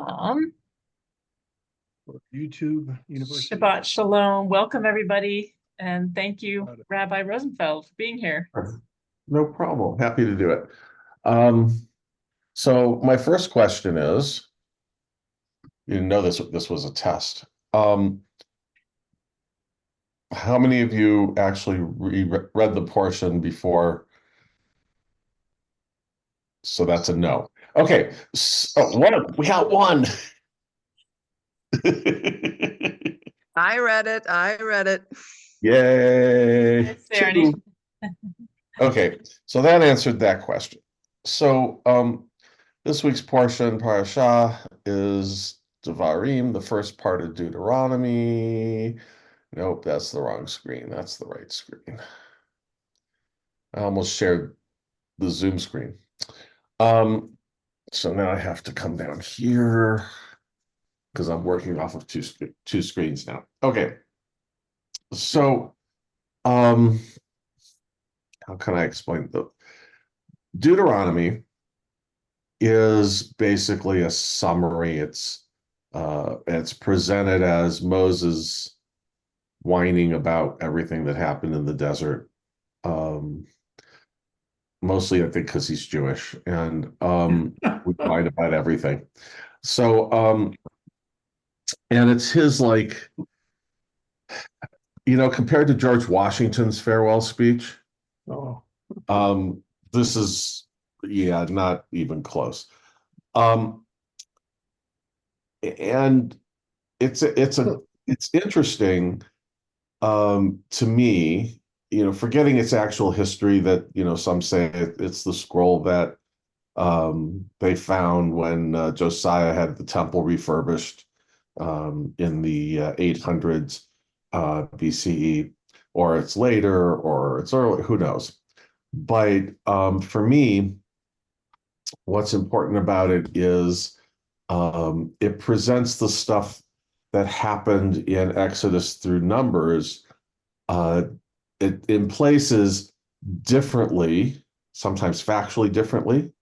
For YouTube University. Shabbat Shalom. Welcome, everybody. And thank you, Rabbi Rosenfeld, for being here. No problem. Happy to do it. So my first question is, you know this was a test. How many of you actually read the portion before? So that's a no. Okay, so we got one. I read it. Yay. Yes, Sarah. Okay, so that answered that question. So this week's portion, Parashah, is Devarim, the first part of Deuteronomy. Nope, that's the wrong screen. That's the right screen. I almost shared the Zoom screen. So now I have to come down here because I'm working off of two screens now. Okay. So, how can I explain the Deuteronomy is basically a summary. It's presented as Moses whining about everything that happened in the desert. Mostly, I think, because he's Jewish, and we whine about everything. So, and it's his, like, compared to George Washington's farewell speech. Oh, This is, not even close. And it's interesting to me, forgetting its actual history that, some say it's the scroll that they found when Josiah had the temple refurbished in the 800s BCE, or it's later, or it's early, who knows. But for me, what's important about it is it presents the stuff that happened in Exodus through Numbers in places differently, sometimes factually differently,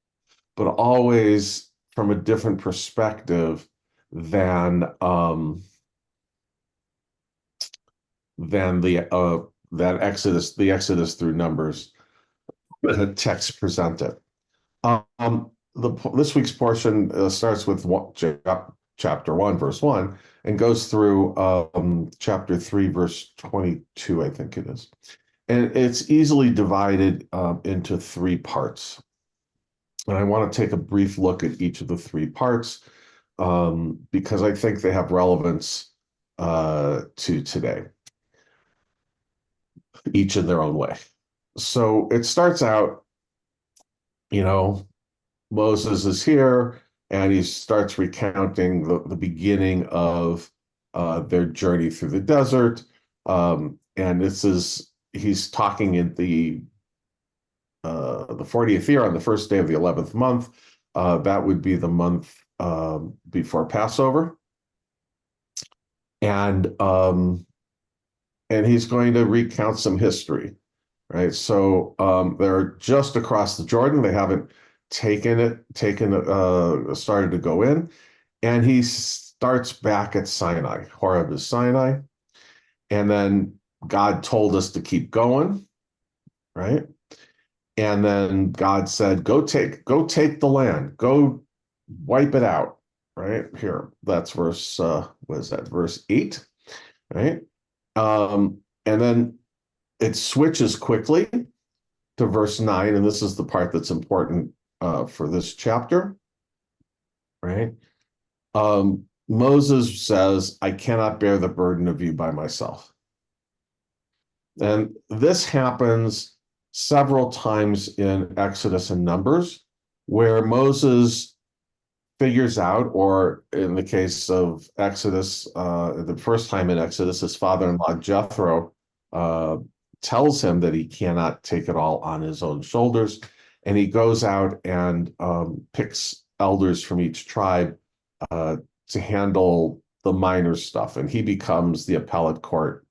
but always from a different perspective than the Exodus through Numbers text presented. This week's portion starts with chapter 1, verse 1, and goes through chapter 3, verse 22, I think it is. And it's easily divided into three parts. And I want to take a brief look at each of the three parts because I think they have relevance to today, each in their own way. So it starts out, Moses is here, and he starts recounting the beginning of their journey through the desert. And he's talking in the 40th year on the first day of the 11th month. That would be the month before Passover. And he's going to recount some history, right? So they're just across the Jordan. They haven't started to go in. And he starts back at Sinai. Horeb is Sinai. And then God told us to keep going, right? And then God said, go take the land, go wipe it out, right? Here, that's verse, verse 8, right? And then it switches quickly to verse 9, and this is the part that's important for this chapter, right? Moses says, I cannot bear the burden of you by myself. And this happens several times in Exodus and Numbers, where Moses figures out, or in the case of Exodus, the first time in Exodus, his father-in-law Jethro tells him that he cannot take it all on his own shoulders, and he goes out and picks elders from each tribe to handle the minor stuff, and he becomes the appellate court.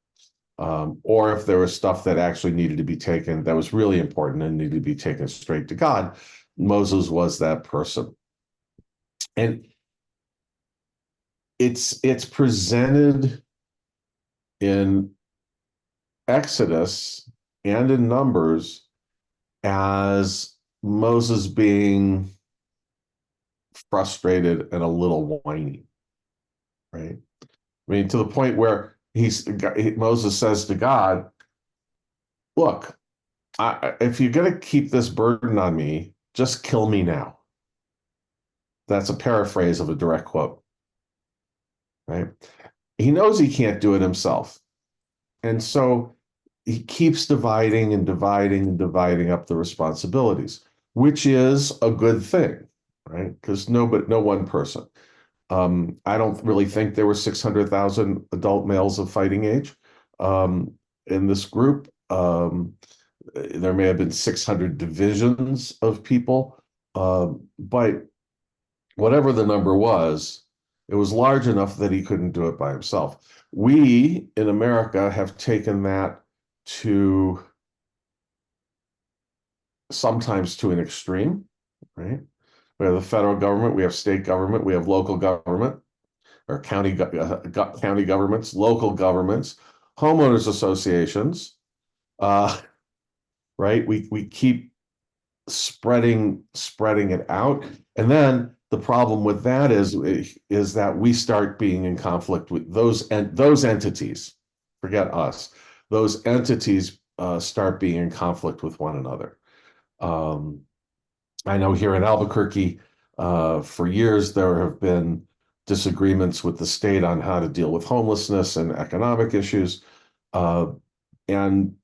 Or if there was stuff that actually needed to be taken, that was really important and needed to be taken straight to God, Moses was that person. And it's presented in Exodus and in Numbers as Moses being frustrated and a little whiny, right? I mean, to the point where Moses says to God, look, if you're going to keep this burden on me, just kill me now. That's a paraphrase of a direct quote, right? He knows he can't do it himself. And so he keeps dividing and dividing and dividing up the responsibilities, which is a good thing, right? Because no one person. I don't really think there were 600,000 adult males of fighting age in this group. There may have been 600 divisions of people, but whatever the number was, it was large enough that he couldn't do it by himself. We in America have taken that to sometimes to an extreme, right? We have the federal government, we have state government, we have local government, or county governments, local governments, homeowners associations, right? We keep spreading it out, and then the problem with that is that we start being in conflict with those entities. Forget us; those entities start being in conflict with one another. I know here in Albuquerque, for years there have been disagreements with the state on how to deal with homelessness and economic issues, and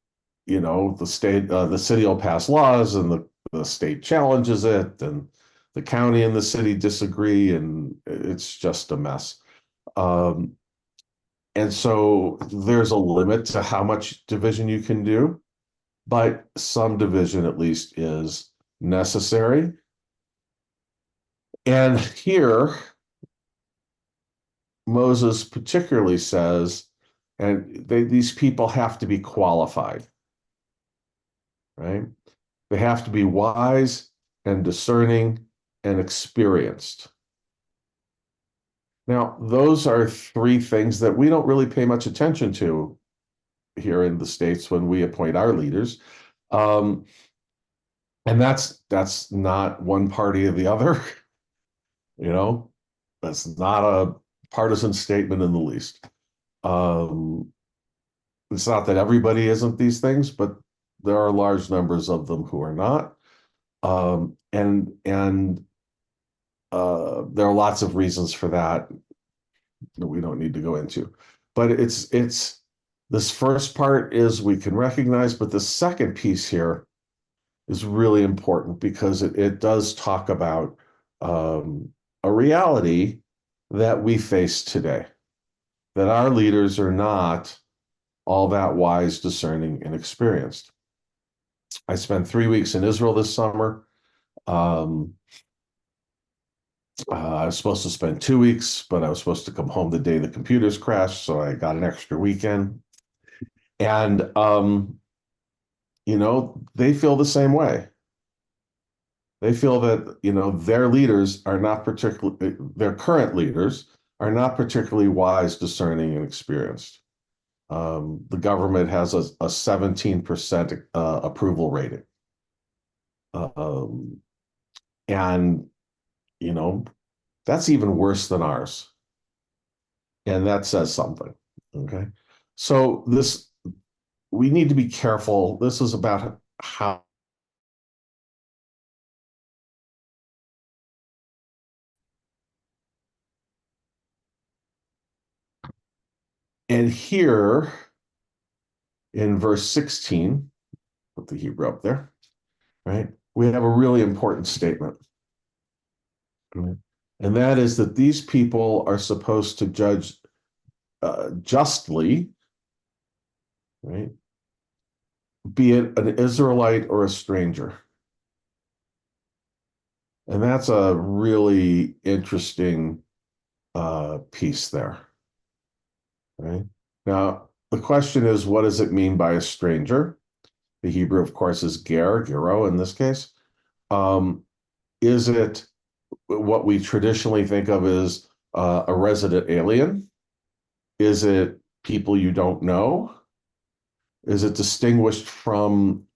the city will pass laws, and the state challenges it, and the county and the city disagree, and it's just a mess. And so there's a limit to how much division you can do, but some division at least is necessary. And here, Moses particularly says, and these people have to be qualified, right? They have to be wise and discerning and experienced. Now, those are three things that we don't really pay much attention to here in the States when we appoint our leaders. And that's not one party or the other. That's not a partisan statement in the least. It's not that everybody isn't these things, but there are large numbers of them who are not. And there are lots of reasons for that we don't need to go into. But it's this first part is we can recognize, but the second piece here is really important because it does talk about a reality that we face today, that our leaders are not all that wise, discerning, and experienced. I spent 3 weeks in Israel this summer. I was supposed to spend 2 weeks, but I was supposed to come home the day the computers crashed, so I got an extra weekend. And, they feel the same way. They feel that, their leaders are not particularly, their current leaders are not particularly wise, discerning, and experienced. The government has a 17% approval rating. And, that's even worse than ours. And that says something, okay? So we need to be careful. This is about how and here in verse 16, put the Hebrew up there, right? We have a really important statement. Right? And that is that these people are supposed to judge justly, right? Be it an Israelite or a stranger. And that's a really interesting piece there. Right? Now, the question is, what does it mean by a stranger? The Hebrew, of course, is gero in this case. Is it what we traditionally think of as a resident alien? Is it people you don't know? Is it distinguished from,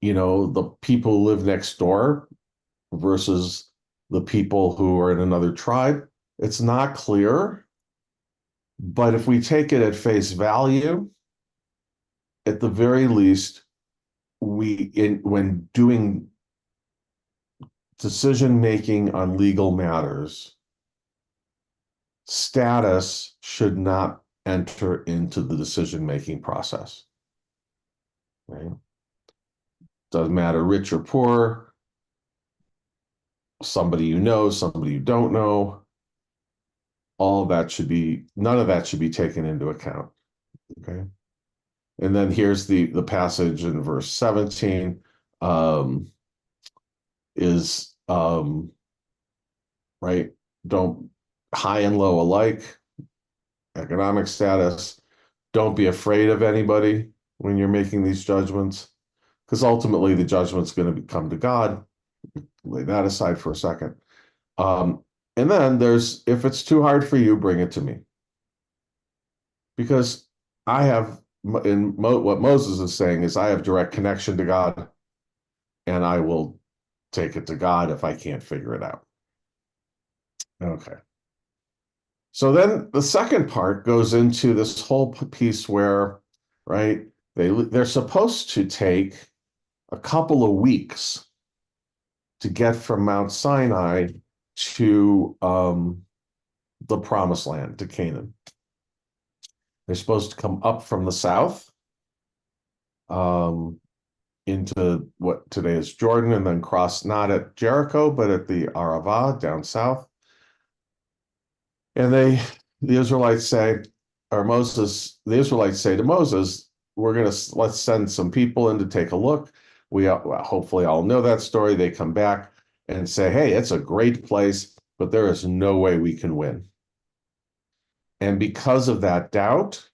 the people who live next door versus the people who are in another tribe? It's not clear. But if we take it at face value, at the very least, when doing decision making on legal matters, status should not enter into the decision making process. Right? Doesn't matter rich or poor, somebody you know, somebody you don't know. All of that none of that should be taken into account. Okay. And then here's the passage in verse 17 is right, don't high and low alike, economic status, don't be afraid of anybody when you're making these judgments, because ultimately the judgment's going to come to God. Lay that aside for a second. And then if it's too hard for you, bring it to me. Because what Moses is saying is I have direct connection to God, and I will take it to God if I can't figure it out. Okay. So then the second part goes into this whole piece where, right, they're supposed to take a couple of weeks to get from Mount Sinai to the Promised Land, to Canaan. They're supposed to come up from the south into what today is Jordan, and then cross not at Jericho, but at the Arava down south. And the Israelites say, the Israelites say to Moses, let's send some people in to take a look. We hopefully all know that story. They come back and say, hey, it's a great place, but there is no way we can win. And because of that doubt,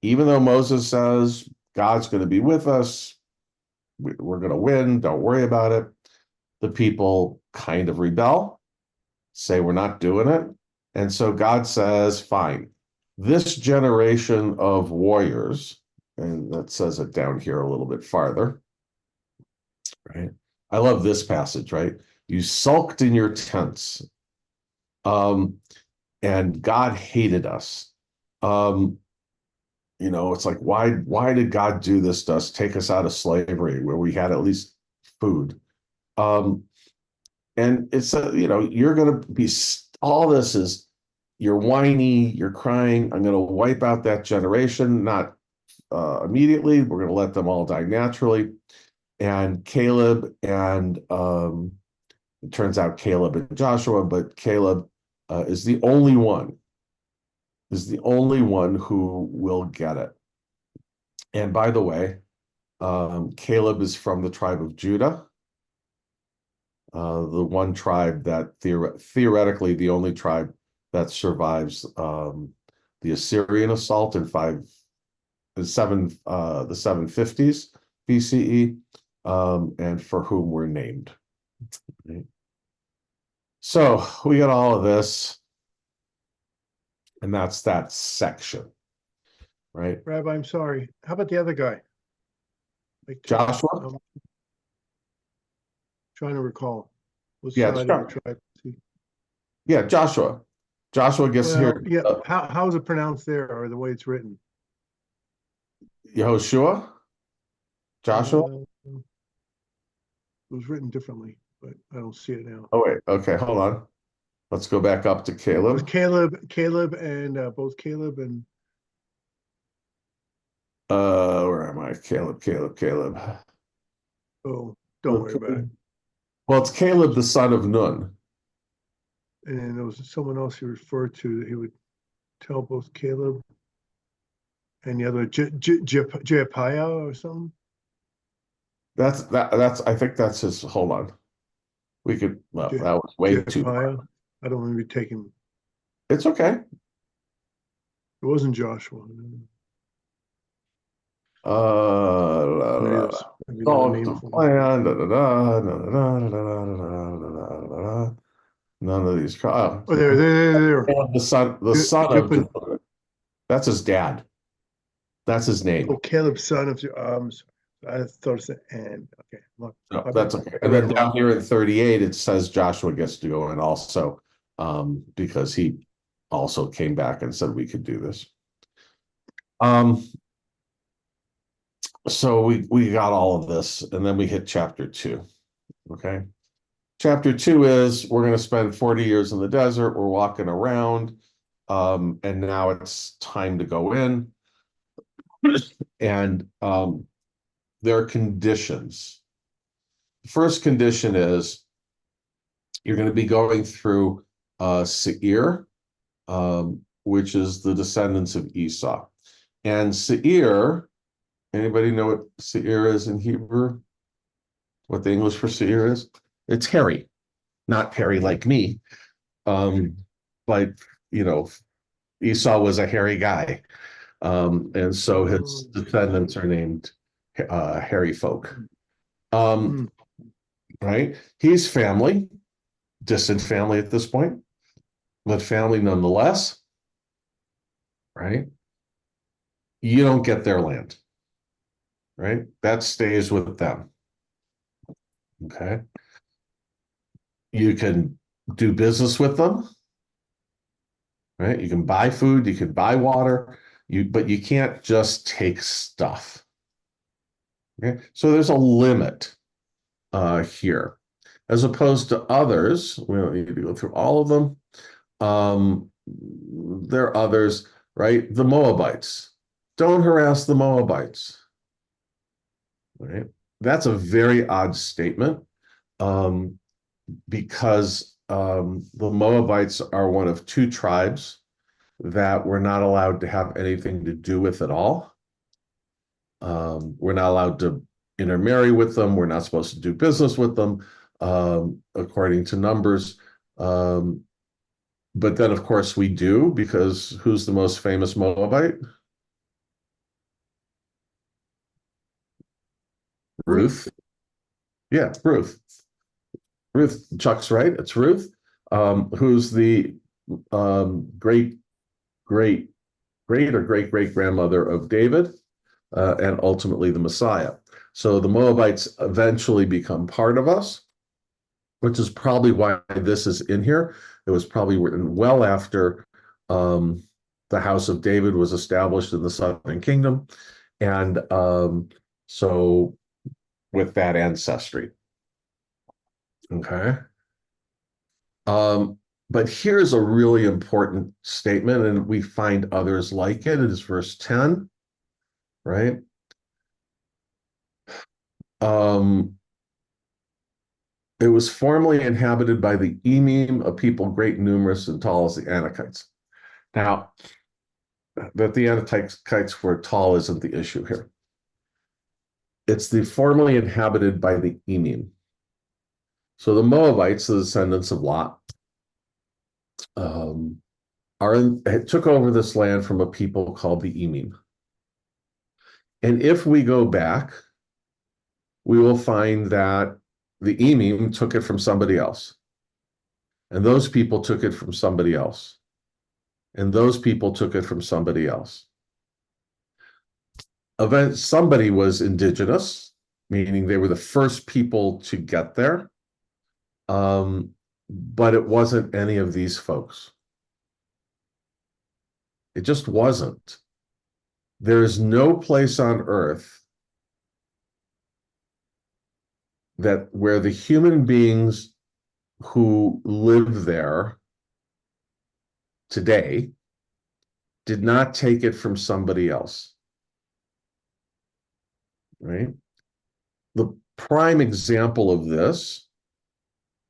even though Moses says, God's going to be with us, we're going to win, don't worry about it, the people kind of rebel, say we're not doing it. And so God says, fine, this generation of warriors, and that says it down here a little bit farther, right? I love this passage, right? You sulked in your tents, and God hated us. It's like, why did God do this to us, take us out of slavery where we had at least food? And it's, you're going to be, all this is, you're whiny, you're crying. I'm going to wipe out that generation, not immediately. We're going to let them all die naturally. And Caleb and it turns out Caleb and Joshua, but Caleb is the only one who will get it. And by the way, Caleb is from the tribe of Judah, the one tribe that theoretically the only tribe that survives the Assyrian assault in the 750s BCE, and for whom we're named. Right? So we got all of this, and that's that section, right? Rabbi, I'm sorry. How about the other guy? Joshua? Trying to recall. What Yeah, side sure. of the tribe is he? Yeah, Joshua. Joshua gets here. Yeah. How is it pronounced there, or the way it's written? Yehoshua? Joshua? It was written differently, but I don't see it now. Oh, wait. Okay, hold on. Let's go back up to It was Caleb. Caleb and both Caleb and Where am I? Caleb. oh, don't worry about it. Well, it's Caleb, the son of Nun. And there was someone else he referred to that he would tell both Caleb and the other Jepiah or something. That's I think that's his. Hold on. That was way too far. I don't want to be taking. It's okay. It wasn't Joshua. Plan. None of these. Oh, there. The son of Jephthah. That's his dad. That's his name. Oh, Caleb, son of, I thought it said, and, okay. No, that's okay. And then down here in 38, it says Joshua gets to go in also, because he also came back and said we could do this. So we got all of this, and then we hit chapter 2. Okay. Chapter 2 is we're going to spend 40 years in the desert. We're walking around, and now it's time to go in. And there are conditions. The first condition is you're going to be going through Seir, which is the descendants of Esau. And Seir, anybody know what Seir is in Hebrew? What the English for Seir is? It's hairy, not hairy like me. But, you know, Esau was a hairy guy. And so his descendants are named hairy folk. Right? He's family, distant family at this point, but family nonetheless. Right? You don't get their land. Right? That stays with them. Okay. You can do business with them. Right? You can buy food, you can buy water, but you can't just take stuff. Okay. So there's a limit here, as opposed to others. We don't need to go through all of them. There are others, right? The Moabites. Don't harass the Moabites. Right? That's a very odd statement, because the Moabites are one of 2 tribes that we're not allowed to have anything to do with at all. We're not allowed to intermarry with them. We're not supposed to do business with them, according to Numbers. But then, of course, we do, because who's the most famous Moabite? Ruth. Yeah, Ruth. Ruth, Chuck's right. It's Ruth, who's the great grandmother of David, and ultimately the Messiah. So the Moabites eventually become part of us, which is probably why this is in here. It was probably written well after the house of David was established in the southern kingdom. And so with that ancestry. Okay. But here's a really important statement, and we find others like it. It is verse 10, right? It was formerly inhabited by the Emim, a people great, numerous, and tall as the Anakites. Now, that the Anakites were tall isn't the issue here. It's the formerly inhabited by the Emim. So the Moabites, the descendants of Lot, took over this land from a people called the Emim. And if we go back, we will find that the Emim took it from somebody else. And those people took it from somebody else. And those people took it from somebody else. Somebody was indigenous, meaning they were the first people to get there. But it wasn't any of these folks. It just wasn't. There is no place on earth where the human beings who live there today did not take it from somebody else. Right? The prime example of this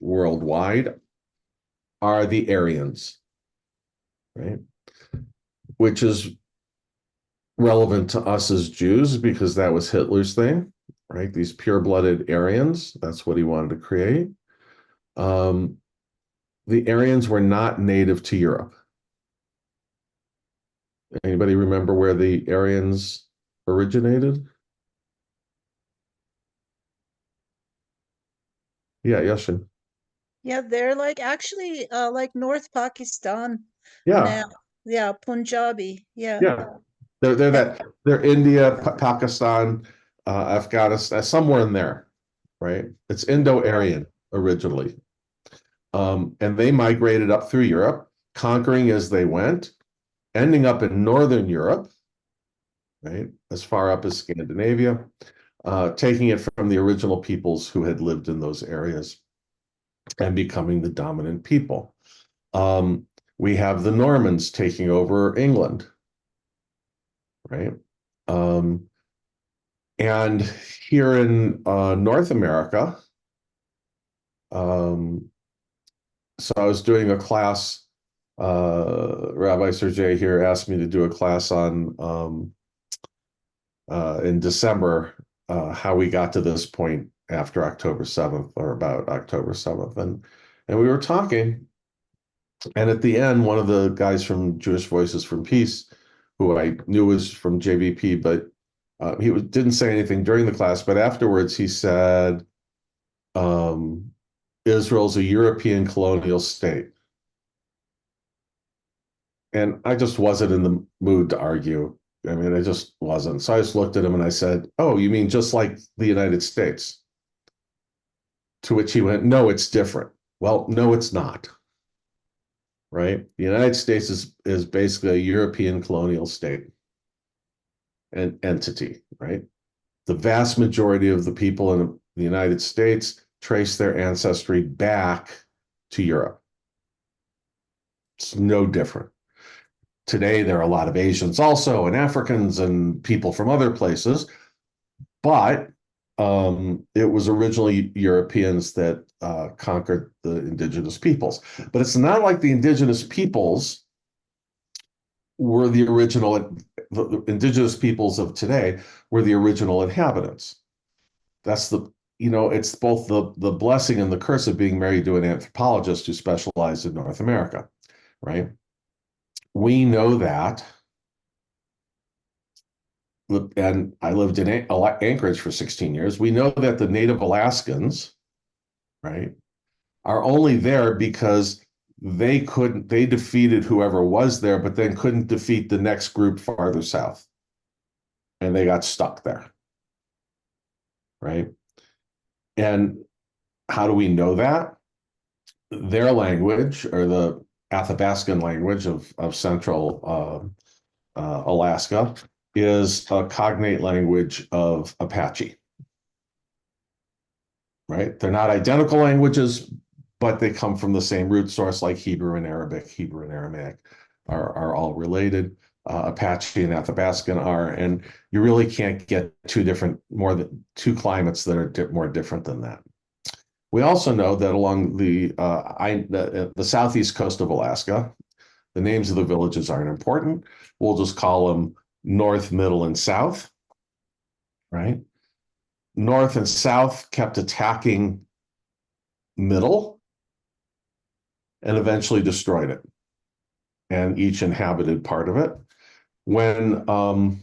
worldwide are the Aryans, right? Which is relevant to us as Jews because that was Hitler's thing, right? These pure-blooded Aryans, that's what he wanted to create. The Aryans were not native to Europe. Anybody remember where the Aryans originated? Yeah, Yashin. Yeah, they're like actually like North Pakistan Yeah, now. Yeah, Punjabi. Yeah. yeah. They're India, Pakistan, Afghanistan, somewhere in there, right? It's Indo-Aryan originally. And they migrated up through Europe, conquering as they went, ending up in Northern Europe, right? As far up as Scandinavia, taking it from the original peoples who had lived in those areas and becoming the dominant people. We have the Normans taking over England, right? And here in North America, so I was doing a class, Rabbi Sergey here asked me to do a class on in December, how we got to this point after October 7th or about October 7th. And we were talking, and at the end, one of the guys from Jewish Voices from Peace, who I knew was from JVP, but he didn't say anything during the class, but afterwards he said, Israel's a European colonial state. And I just wasn't in the mood to argue. I mean, I just wasn't. So I just looked at him and I said, "Oh, you mean just like the United States?" To which he went, "No, it's different." Well, no, it's not. Right? The United States is basically a European colonial state and entity, right? The vast majority of the people in the United States trace their ancestry back to Europe. It's no different. Today, there are a lot of Asians also, and Africans, and people from other places, but it was originally Europeans that conquered the indigenous peoples. But it's not like the indigenous peoples were the indigenous peoples of today were the original inhabitants. That's it's both the blessing and the curse of being married to an anthropologist who specialized in North America, right? We know that, and I lived in Anchorage for 16 years. We know that the Native Alaskans, right, are only there because they defeated whoever was there, but then couldn't defeat the next group farther south. And they got stuck there, right? And how do we know that? Their language, or the Athabascan language of central Alaska, is a cognate language of Apache, right? They're not identical languages, but they come from the same root source, like Hebrew and Arabic. Hebrew and Aramaic are all related. Apache and Athabascan are, and you really can't get more than two climates that are more different than that. We also know that along the southeast coast of Alaska, the names of the villages aren't important. We'll just call them North, Middle, and South, right? North and South kept attacking Middle and eventually destroyed it, and each inhabited part of it. When in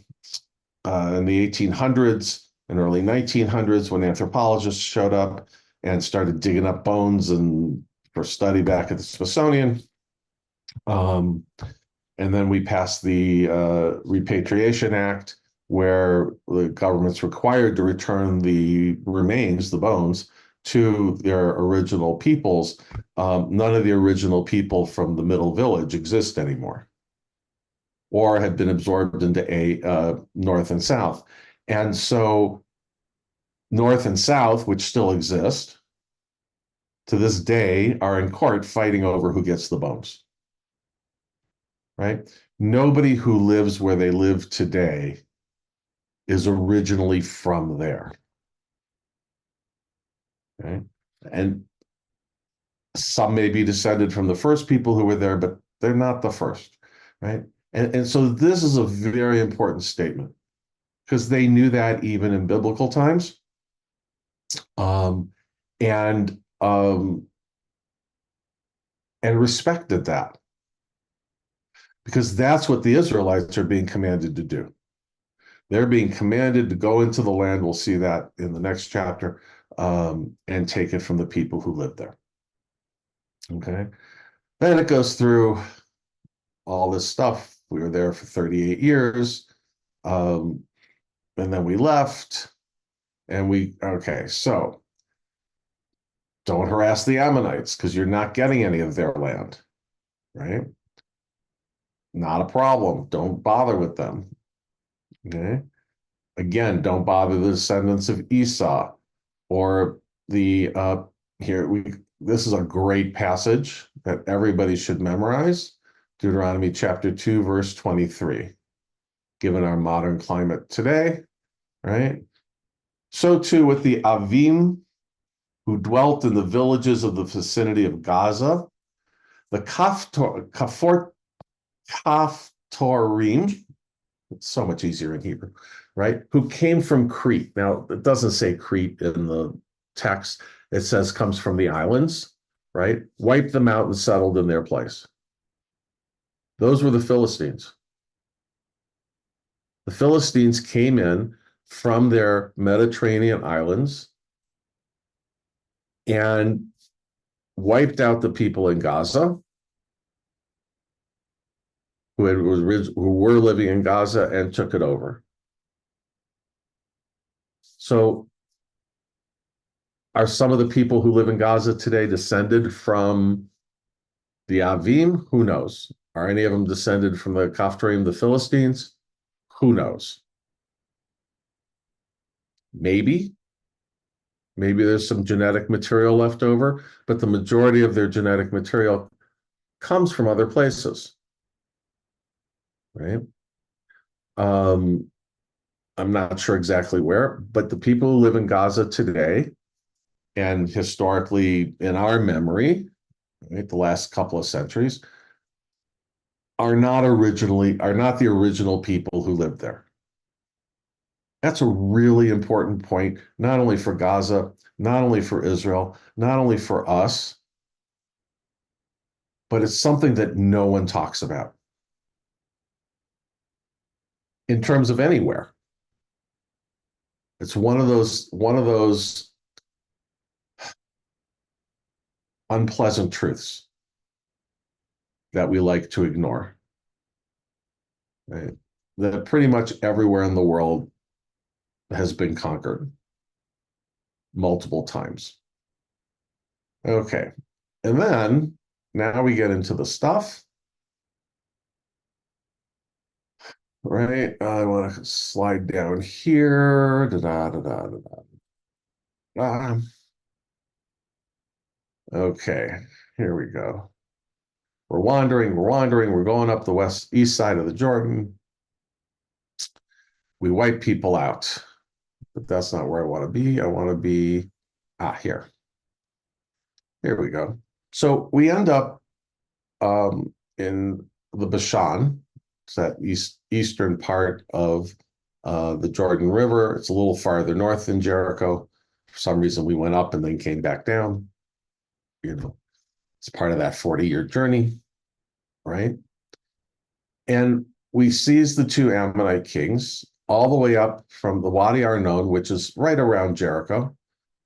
the 1800s and early 1900s, when anthropologists showed up and started digging up bones and for study back at the Smithsonian, and then we passed the Repatriation Act, where the government's required to return the remains, the bones, to their original peoples. None of the original people from the Middle Village exist anymore, or have been absorbed into North and South. And so North and South, which still exist to this day, are in court fighting over who gets the bones. Right? Nobody who lives where they live today is originally from there. Okay? And some may be descended from the first people who were there, but they're not the first, right? And so this is a very important statement, because they knew that even in biblical times. And respected that, because that's what the Israelites are being commanded to do. They're being commanded to go into the land, we'll see that in the next chapter, and take it from the people who live there. Okay. Then it goes through all this stuff. We were there for 38 years. And then we left. Okay, so don't harass the Ammonites because you're not getting any of their land, right? Not a problem. Don't bother with them. Okay. Again, don't bother the descendants of Esau or the this is a great passage that everybody should memorize. Deuteronomy chapter 2, verse 23. Given our modern climate today, right? So too with the Avim who dwelt in the villages of the vicinity of Gaza, the Kaftorim, it's so much easier in Hebrew, right? Who came from Crete. Now, it doesn't say Crete in the text. It says comes from the islands, right? Wiped them out and settled in their place. Those were the Philistines. The Philistines came in from their Mediterranean islands and wiped out the people in Gaza who were living in Gaza and took it over. So are some of the people who live in Gaza today descended from the Avim? Who knows? Are any of them descended from the Kaftorim, the Philistines? Who knows? Maybe. Maybe there's some genetic material left over, but the majority of their genetic material comes from other places, right? I'm not sure exactly where, but the people who live in Gaza today, and historically in our memory, right, the last couple of centuries, are not the original people who lived there. That's a really important point, not only for Gaza, not only for Israel, not only for us, but it's something that no one talks about in terms of anywhere. It's one of those unpleasant truths that we like to ignore, right? That pretty much everywhere in the world has been conquered multiple times. Okay, and then now we get into the stuff, right? I want to slide down here. Okay, here we go. We're wandering, we're going up the east side of the Jordan. We wipe people out, but that's not where I want to be. I want to be here. Here we go. So we end up in the Bashan. It's that eastern part of the Jordan River. It's a little farther north than Jericho. For some reason, we went up and then came back down. It's part of that 40-year journey, right? And we seized the two Ammonite kings all the way up from the Wadi Arnon, which is right around Jericho,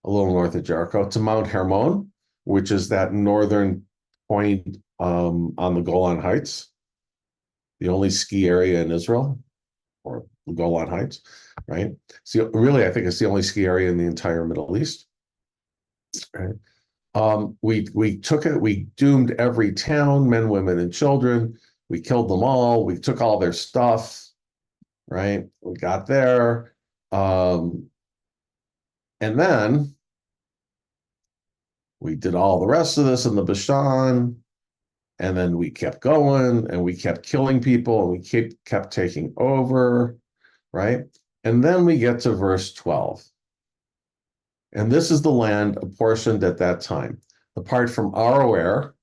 a little north of Jericho, to Mount Hermon, which is that northern point on the Golan Heights, the only ski area in Israel, or the Golan Heights, right? So really, I think it's the only ski area in the entire Middle East. Right? We took it. We doomed every town, men, women, and children. We killed them all. We took all their stuff. Right? We got there, and then we did all the rest of this in the Bashan. And then we kept going and we kept killing people and we kept taking over, right? And then we get to verse 12. And this is the land apportioned at that time. The part from Aroer,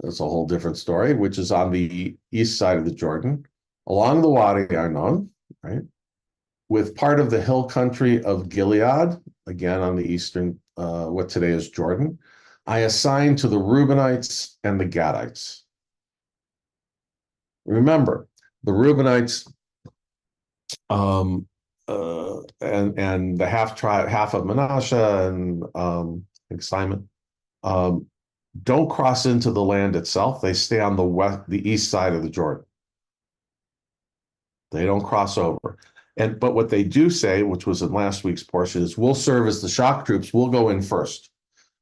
that's a whole different story, which is on the east side of the Jordan, along the Wadi Arnon, right? With part of the hill country of Gilead, again on the eastern, what today is Jordan, I assigned to the Reubenites and the Gadites. Remember, the Reubenites and the half of Manasseh and I think Simon, don't cross into the land itself. They stay on the east side of the Jordan. They don't cross over. But what they do say, which was in last week's portion, is we'll serve as the shock troops. We'll go in first.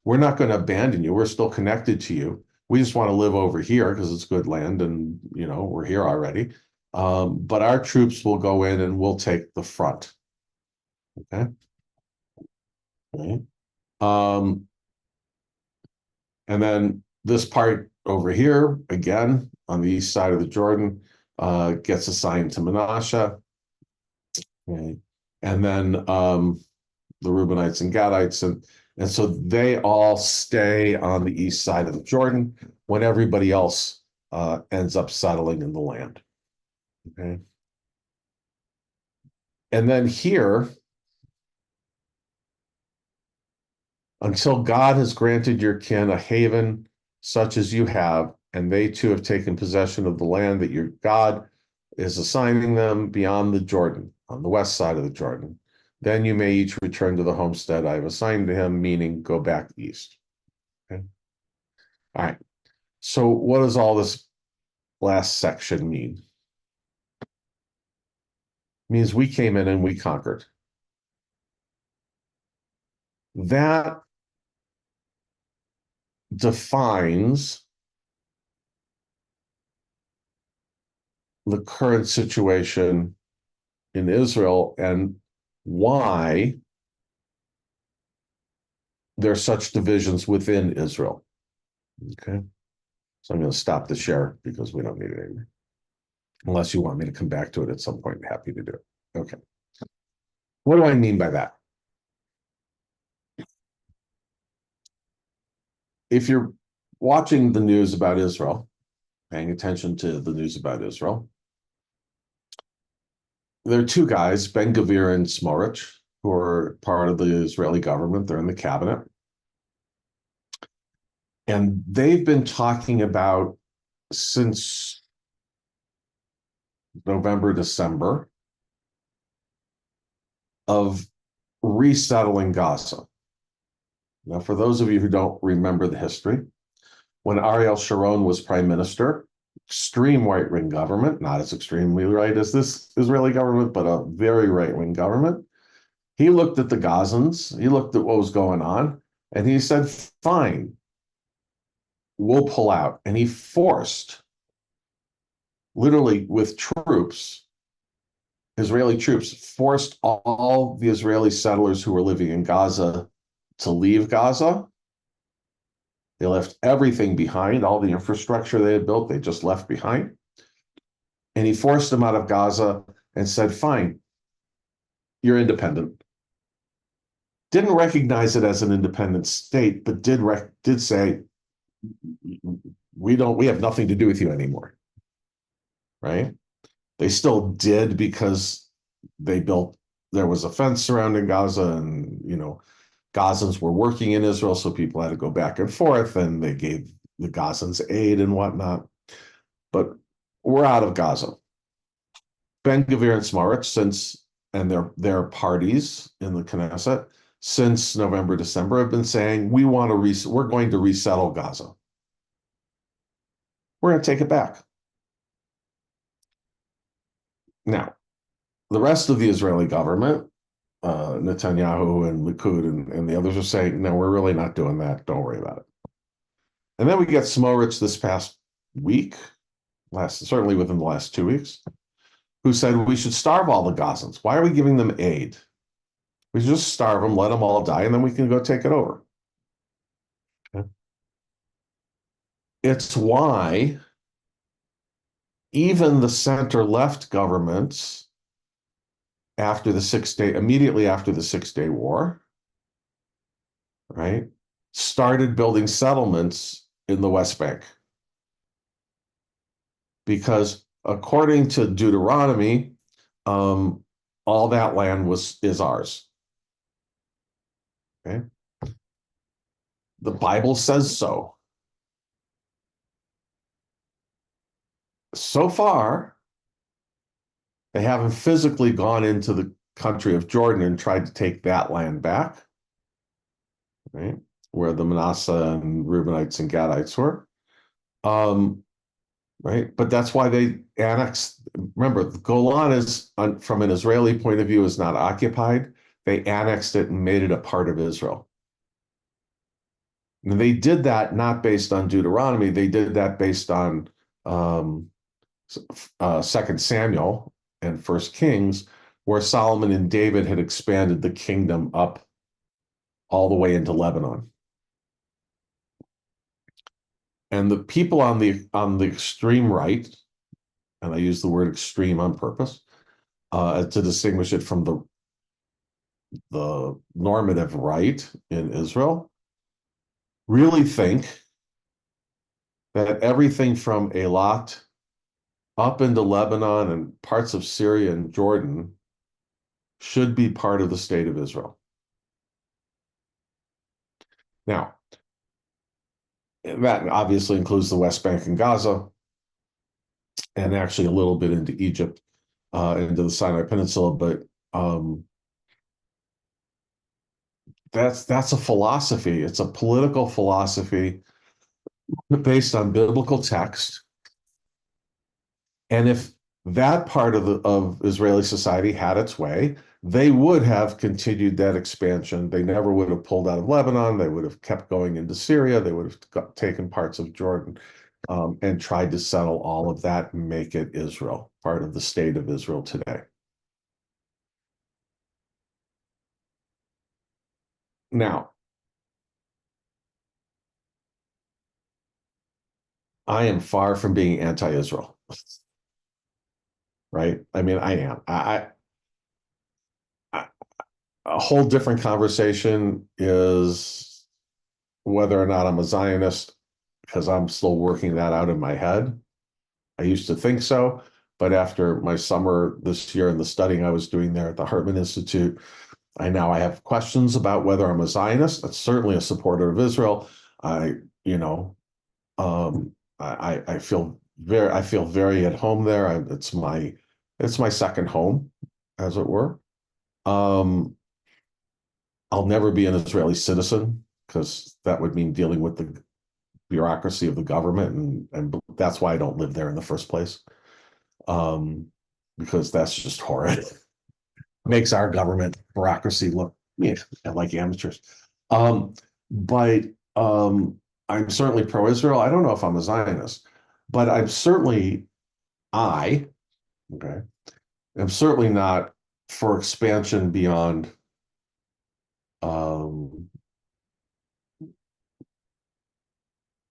We're not going to abandon you. We're still connected to you. We just want to live over here because it's good land and, we're here already. But our troops will go in and we'll take the front. Okay. Okay. And then this part over here, again, on the east side of the Jordan, gets assigned to Manasseh. Okay. And then the Reubenites and Gadites, and so they all stay on the east side of the Jordan when everybody else ends up settling in the land. Okay. And then here, until God has granted your kin a haven such as you have, and they too have taken possession of the land that your God is assigning them beyond the Jordan, on the west side of the Jordan, then you may each return to the homestead I have assigned to him, meaning go back east. Okay. All right. So what does all this last section mean? It means we came in and we conquered. That defines the current situation in Israel and why there are such divisions within Israel. Okay. So I'm going to stop the share because we don't need it anymore. Unless you want me to come back to it at some point, happy to do it. Okay. What do I mean by that? If you're watching the news about Israel, paying attention to the news about Israel, there are two guys, Ben-Gvir and Smotrich, who are part of the Israeli government. They're in the cabinet. And they've been talking about, since November, December, of resettling Gaza. Now, for those of you who don't remember the history, when Ariel Sharon was prime minister, extreme right-wing government, not as extremely right as this Israeli government, but a very right-wing government. He looked at the Gazans, he looked at what was going on, and he said, fine, we'll pull out. And he forced, literally with troops, Israeli troops, forced all the Israeli settlers who were living in Gaza to leave Gaza. They left everything behind, all the infrastructure they had built, they just left behind. And he forced them out of Gaza and said, fine, you're independent. Didn't recognize it as an independent state, but did say, we have nothing to do with you anymore, right? They still did because there was a fence surrounding Gaza and, Gazans were working in Israel, so people had to go back and forth, and they gave the Gazans aid and whatnot. But we're out of Gaza. Ben-Gvir and Smotrich, and their parties in the Knesset, since November, December, have been saying, we're going to resettle Gaza. We're going to take it back. Now, the rest of the Israeli government, Netanyahu and Likud and the others are saying, no, we're really not doing that. Don't worry about it. And then we get Smotrich this past week, certainly within the last 2 weeks, who said we should starve all the Gazans. Why are we giving them aid? We should just starve them, let them all die, and then we can go take it over. Okay. It's why even the center-left governments immediately after the 6-Day War, right, started building settlements in the West Bank. Because according to Deuteronomy, all that land is ours. Okay. The Bible says so. So far, they haven't physically gone into the country of Jordan and tried to take that land back, right? where the Manasseh and Reubenites and Gadites were. Right? But that's why they annexed. Remember, the Golan is, from an Israeli point of view, is not occupied. They annexed it and made it a part of Israel. And they did that not based on Deuteronomy. They did that based on 2 Samuel and 1 Kings, where Solomon and David had expanded the kingdom up all the way into Lebanon. And the people on the extreme right, and I use the word extreme on purpose, to distinguish it from the normative right in Israel, really think that everything from Eilat up into Lebanon and parts of Syria and Jordan should be part of the state of Israel. Now, that obviously includes the West Bank and Gaza, and actually a little bit into Egypt, into the Sinai Peninsula, but that's a philosophy. It's a political philosophy based on biblical text. And if that part of Israeli society had its way, they would have continued that expansion. They never would have pulled out of Lebanon. They would have kept going into Syria. They would have taken parts of Jordan and tried to settle all of that and make it Israel, part of the state of Israel today. Now, I am far from being anti-Israel, right? I mean, I am. A whole different conversation is whether or not I'm a Zionist, because I'm still working that out in my head. I used to think so, but after my summer this year and the studying I was doing there at the Hartman Institute, I have questions about whether I'm a Zionist. That's certainly a supporter of Israel. I feel very at home there. It's my second home, as it were. I'll never be an Israeli citizen, because that would mean dealing with the bureaucracy of the government, and that's why I don't live there in the first place. Because that's just horrid. Makes our government bureaucracy look like amateurs. But I'm certainly pro-Israel. I don't know if I'm a Zionist, but I'm certainly not for expansion beyond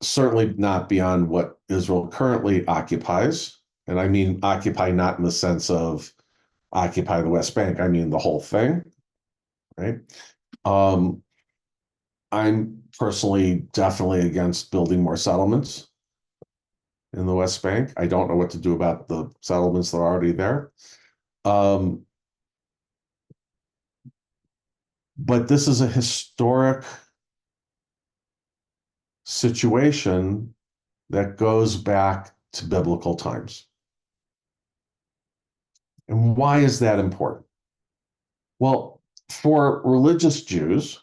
certainly not beyond what Israel currently occupies. And I mean occupy not in the sense of occupy the West Bank. I mean the whole thing, right? I'm personally definitely against building more settlements in the West Bank. I don't know what to do about the settlements that are already there. But this is a historic situation that goes back to biblical times. And why is that important? Well, for religious Jews,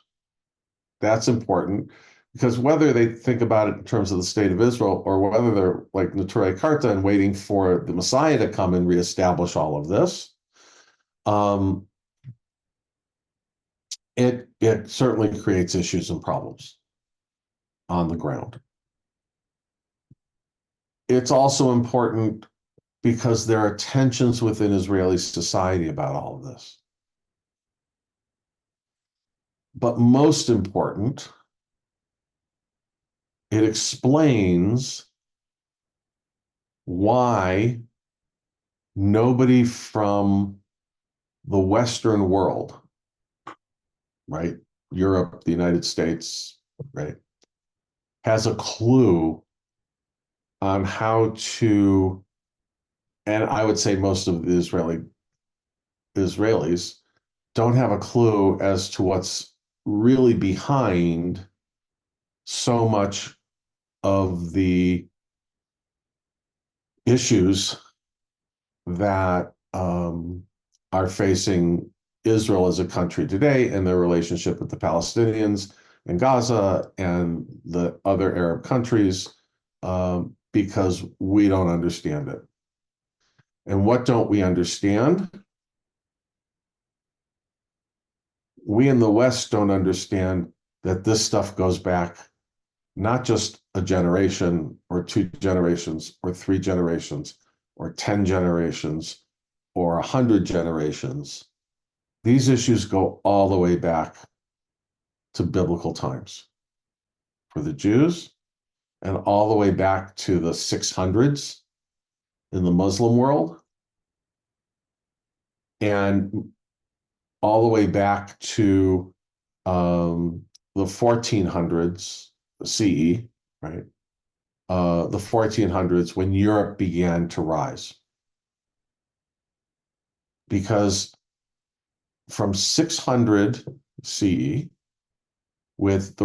that's important, because whether they think about it in terms of the state of Israel or whether they're like Naturei Karta and waiting for the Messiah to come and reestablish all of this, it certainly creates issues and problems on the ground. It's also important because there are tensions within Israeli society about all of this. But most important, it explains why nobody from the Western world, right, Europe, the United States, right, has a clue on how to, and I would say most of the Israelis don't have a clue as to what's really behind so much of the issues that are facing Israel as a country today and their relationship with the Palestinians and Gaza and the other Arab countries because we don't understand it. And what don't we understand? We in the West don't understand that this stuff goes back not just a generation or 2 generations or 3 generations or 10 generations or 100 generations. These issues go all the way back to biblical times for the Jews and all the way back to the 600s in the Muslim world and all the way back to the 1400s CE, right? The 1400s when Europe began to rise. Because from 600 CE, with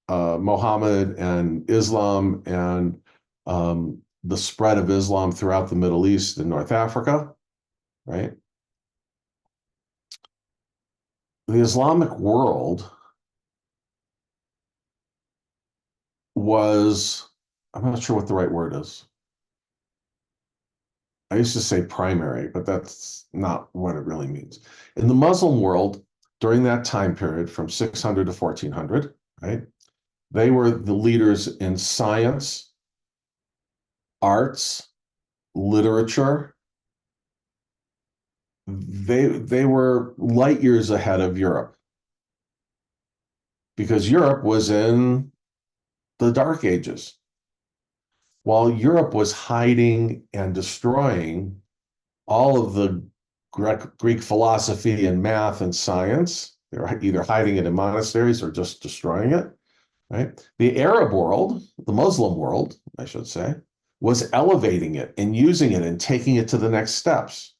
Muhammad and Islam and the spread of Islam throughout the Middle East and North Africa, right? The Islamic world was, I'm not sure what the right word is. I used to say primary, but that's not what it really means. In the Muslim world, during that time period from 600 to 1400, right? They were the leaders in science, arts, literature. They were light years ahead of Europe because Europe was in the Dark Ages. While Europe was hiding and destroying all of the Greek philosophy and math and science, they were either hiding it in monasteries or just destroying it, right? The Arab world, the Muslim world, I should say, was elevating it and using it and taking it to the next steps.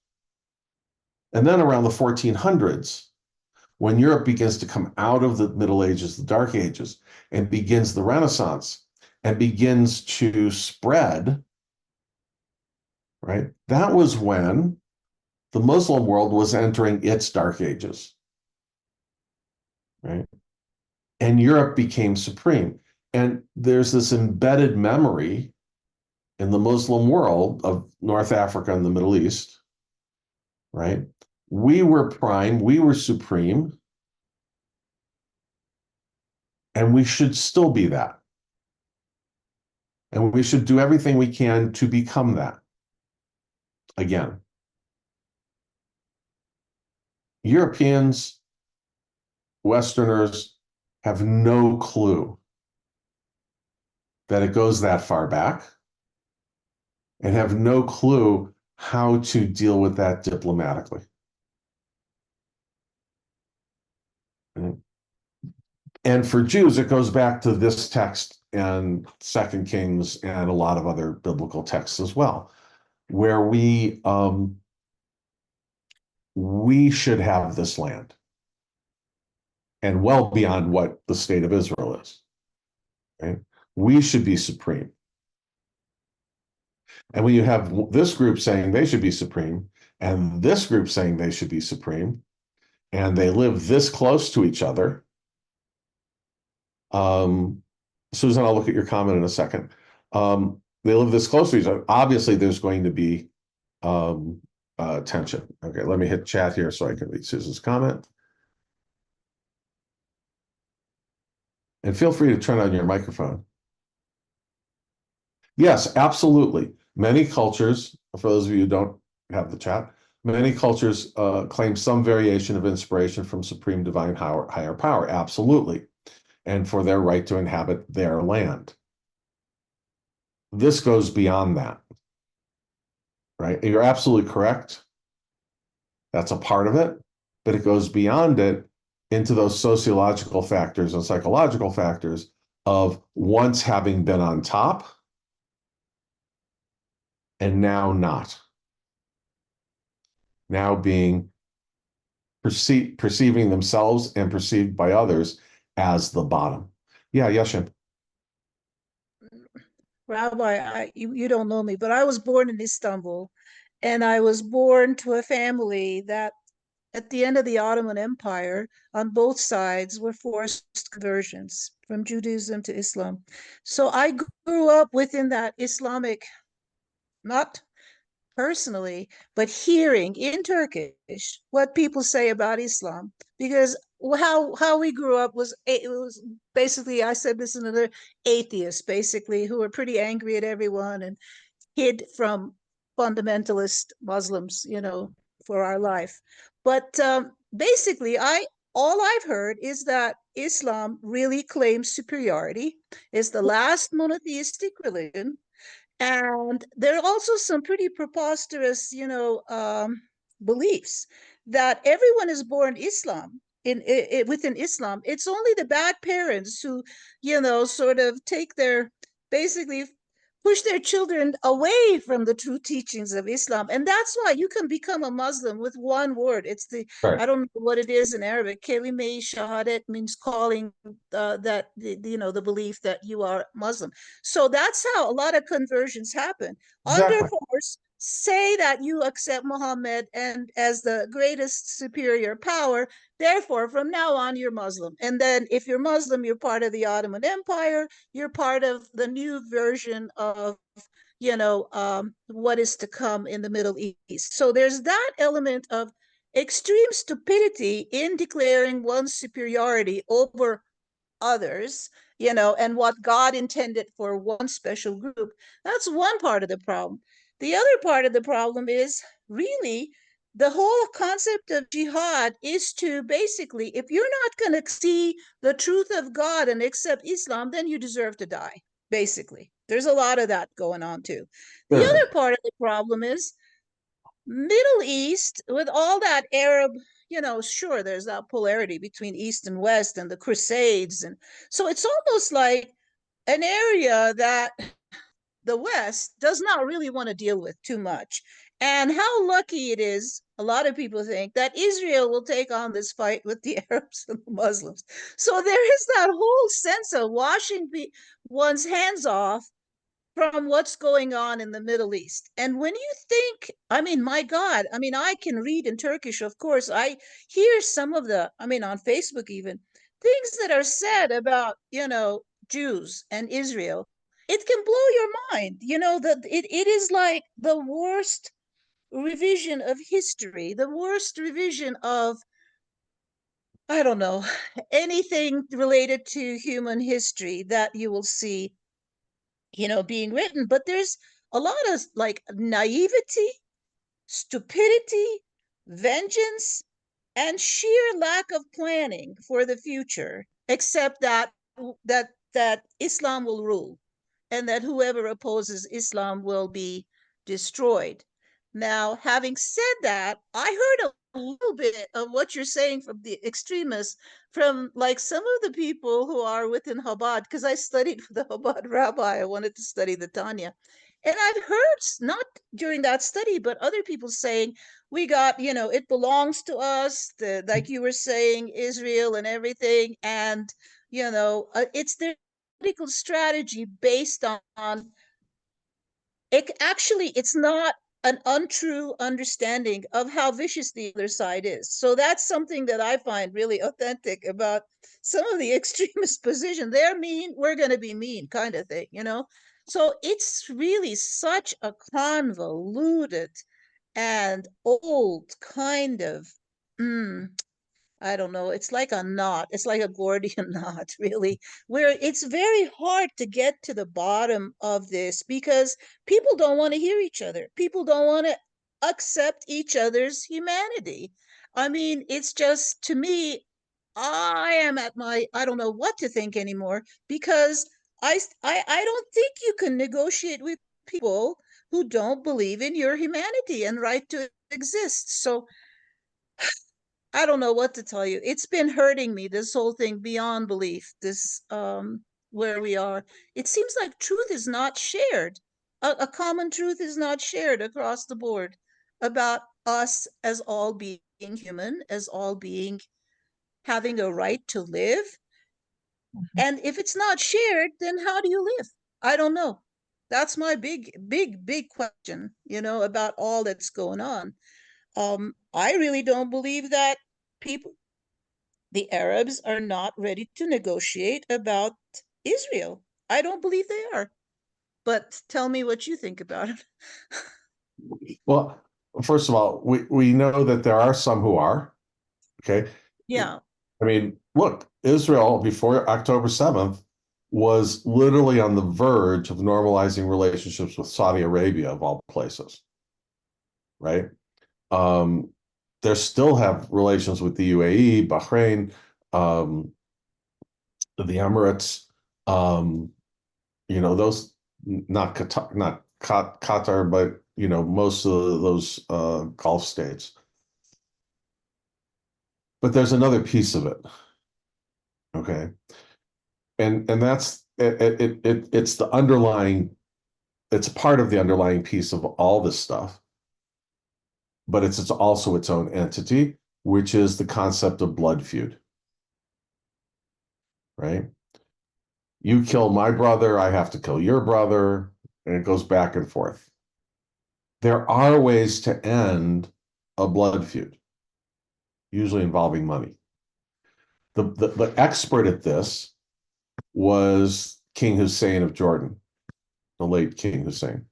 And then around the 1400s, when Europe begins to come out of the Middle Ages, the Dark Ages, and begins the Renaissance, and begins to spread, right? That was when the Muslim world was entering its Dark Ages, right? And Europe became supreme. And there's this embedded memory in the Muslim world of North Africa and the Middle East, right? We were prime, we were supreme, and we should still be that. And we should do everything we can to become that again. Europeans, Westerners have no clue that it goes that far back and have no clue how to deal with that diplomatically. And for Jews, it goes back to this text and 2 Kings and a lot of other biblical texts as well, where we should have this land and well beyond what the state of Israel is. Right? We should be supreme. And when you have this group saying they should be supreme and this group saying they should be supreme, and they live this close to each other, Susan, I'll look at your comment in a second. They live this close to each other. Obviously, there's going to be tension. Okay, let me hit chat here so I can read Susan's comment. And feel free to turn on your microphone. Yes, absolutely. Many cultures, for those of you who don't have the chat, many cultures claim some variation of inspiration from supreme divine higher power. Absolutely. And for their right to inhabit their land. This goes beyond that, right? You're absolutely correct. That's a part of it, but it goes beyond it into those sociological factors and psychological factors of once having been on top and now not. Now being perceiving themselves and perceived by others as the bottom. Yeah, Yashin. Rabbi, you don't know me, but I was born in Istanbul, and I was born to a family that at the end of the Ottoman Empire, on both sides were forced conversions from Judaism to Islam. So I grew up within that Islamic, not personally, but hearing in Turkish what people say about Islam, because how we grew up was, it was basically, I said this in another, atheists basically who were pretty angry at everyone and hid from fundamentalist Muslims, for our life. But basically, all I've heard is that Islam really claims superiority. It's the last monotheistic religion. And there are also some pretty preposterous, beliefs that everyone is born Islam within Islam. It's only the bad parents who, sort of take their, basically push their children away from the true teachings of Islam. And that's why you can become a Muslim with one word. It's Right. I don't know what it is in Arabic. Kelime shahadat means calling that, the belief that you are Muslim. So that's how a lot of conversions happen. Exactly. Under force, say that you accept Muhammad and as the greatest superior power. Therefore, from now on, you're Muslim. And then if you're Muslim, you're part of the Ottoman Empire. You're part of the new version of, what is to come in the Middle East. So there's that element of extreme stupidity in declaring one's superiority over others, and what God intended for one special group. That's one part of the problem. The other part of the problem is really the whole concept of jihad is to basically, if you're not going to see the truth of God and accept Islam, then you deserve to die, basically. There's a lot of that going on too. The Sure. other part of the problem is Middle East, with all that Arab, sure, there's that polarity between East and West and the Crusades. And so it's almost like an area that the West does not really want to deal with too much. And how lucky it is, a lot of people think, that Israel will take on this fight with the Arabs and the Muslims. So there is that whole sense of washing one's hands off from what's going on in the Middle East. And when you think, my God, I can read in Turkish, of course. I hear some of on Facebook even, things that are said about, Jews and Israel. It can blow your mind, that it is like the worst revision of history, the worst revision of, I don't know, anything related to human history that you will see, being written. But there's a lot of like naivety, stupidity, vengeance, and sheer lack of planning for the future, except that Islam will rule and that whoever opposes Islam will be destroyed. Now, having said that, I heard a little bit of what you're saying from the extremists, from like some of the people who are within Chabad, because I studied with the Chabad rabbi. I wanted to study the Tanya. And I've heard, not during that study, but other people saying, we got, it belongs to us, like you were saying, Israel and everything. And, it's their political strategy based on it. Actually, it's not an untrue understanding of how vicious the other side is. So that's something that I find really authentic about some of the extremist position. They're mean, we're going to be mean, kind of thing, So it's really such a convoluted and old kind of, I don't know, it's like a knot. It's like a Gordian knot, really, where it's very hard to get to the bottom of this because people don't want to hear each other. People don't want to accept each other's humanity. It's just, to me, I am at I don't know what to think anymore, because I don't think you can negotiate with people who don't believe in your humanity and right to exist. So I don't know what to tell you. It's been hurting me, this whole thing, beyond belief. This where we are. It seems like truth is not shared. A common truth is not shared across the board about us as all being human, as all being having a right to live. And if it's not shared, then how do you live? I don't know. That's my big, big, big question, about all that's going on. I really don't believe that the Arabs are not ready to negotiate about Israel. I don't believe they are. But tell me what you think about it. Well, first of all, we know that there are some who are. Okay. Yeah. I mean, look, Israel before October 7th was literally on the verge of normalizing relationships with Saudi Arabia, of all places, right? They still have relations with the UAE, Bahrain, the Emirates, those, not Qatar, but most of those Gulf states. But there's another piece of it, okay, and that's it's the underlying, it's part of the underlying piece of all this stuff, but it's also its own entity, which is the concept of blood feud, right? You kill my brother, I have to kill your brother, and it goes back and forth. There are ways to end a blood feud, usually involving money. The expert at this was King Hussein of Jordan, the late King Hussein,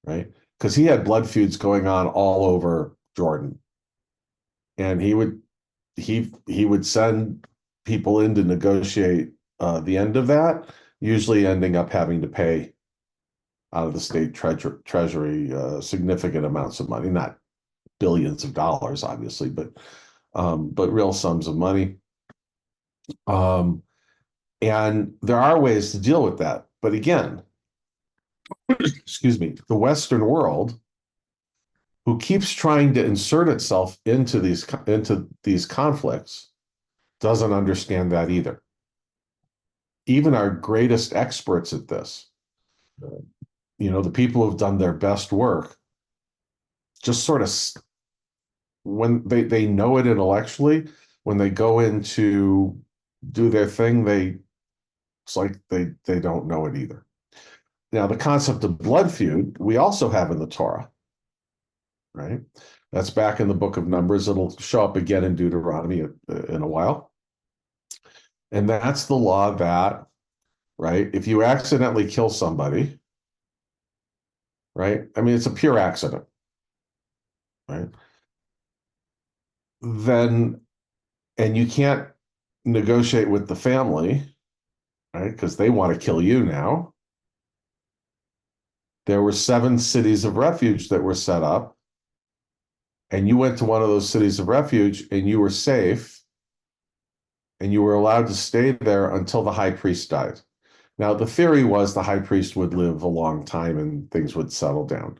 right? Because he had blood feuds going on all over Jordan, and he would send people in to negotiate the end of that, usually ending up having to pay out of the state treasury significant amounts of money, not billions of dollars, obviously, but real sums of money. And there are ways to deal with that. But again, excuse me, the Western world, who keeps trying to insert itself into these conflicts, doesn't understand that either. Even our greatest experts at this, the people who've done their best work, just sort of, when they know it intellectually, when they go in to do their thing, it's like they don't know it either. Now, the concept of blood feud, we also have in the Torah, right? That's back in the book of Numbers. It'll show up again in Deuteronomy in a while. And that's the law that, right, if you accidentally kill somebody, right? I mean, it's a pure accident, right? Then, and you can't negotiate with the family, right? Because they want to kill you now. There were 7 cities of refuge that were set up, and you went to one of those cities of refuge and you were safe, and you were allowed to stay there until the high priest died. Now, the theory was the high priest would live a long time and things would settle down.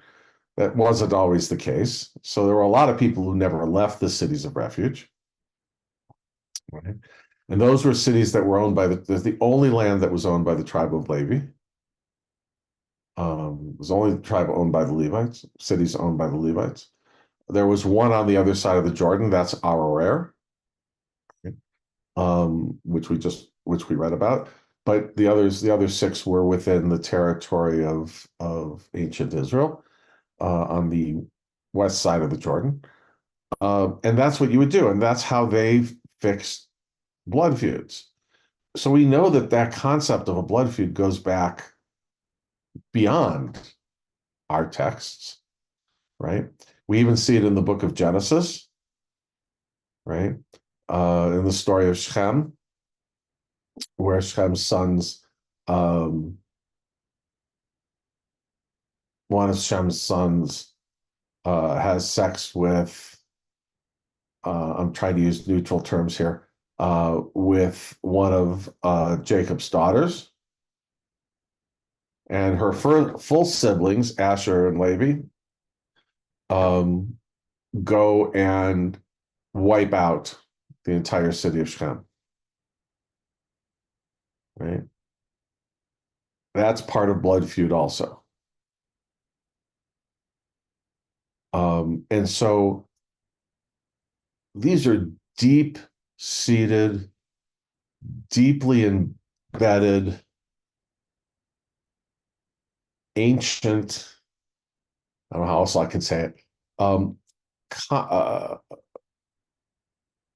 That wasn't always the case. So there were a lot of people who never left the cities of refuge. Right? And those were cities that were owned by the only land that was owned by the tribe of Levi. It was only the tribe owned by the Levites, cities owned by the Levites. There was one on the other side of the Jordan, that's Aroer, which we read about. But the other 6 were within the territory of ancient Israel, on the west side of the Jordan. And that's what you would do. And that's how they fixed blood feuds. So we know that concept of a blood feud goes back beyond our texts, right? We even see it in the book of Genesis, right? In the story of Shechem, where Shechem's sons, one of Shechem's sons has sex with, I'm trying to use neutral terms here, with one of Jacob's daughters. And her full siblings, Asher and Levi, go and wipe out the entire city of Shechem. Right? That's part of blood feud also. And so these are deep-seated, deeply embedded, ancient, I don't know how else I can say it,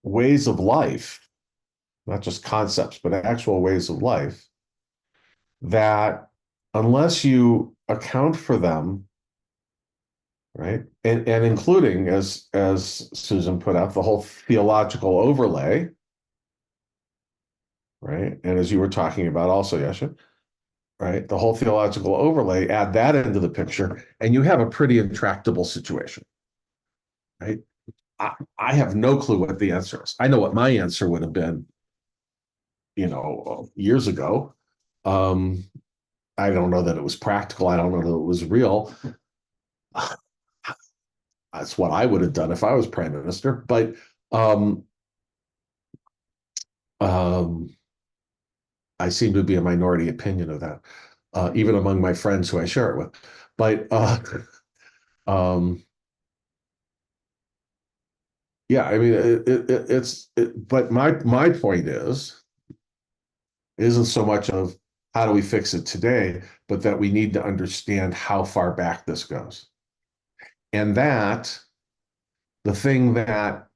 ways of life, not just concepts, but actual ways of life, that unless you account for them, right, and including, as Susan put out, the whole theological overlay, right, and as you were talking about also, Yasha, right, the whole theological overlay, add that into the picture, and you have a pretty intractable situation, right? I have no clue what the answer is. I know what my answer would have been, years ago. I don't know that it was practical. I don't know that it was real. That's what I would have done if I was prime minister. But I seem to be a minority opinion of that, even among my friends who I share it with. But yeah, I mean, but my point isn't so much of how do we fix it today, but that we need to understand how far back this goes. And that the thing that,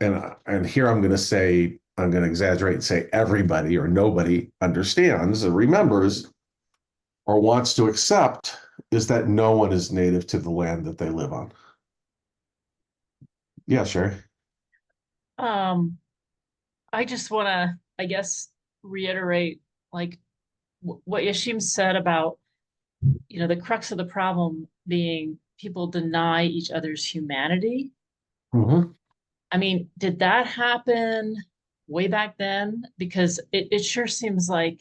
and here I'm going to exaggerate and say everybody or nobody understands or remembers or wants to accept is that no one is native to the land that they live on. Yeah, Sherry. I just want to, I guess, reiterate like what Yashim said about, the crux of the problem being people deny each other's humanity. Mm-hmm. I mean, did that happen way back then? Because it sure seems like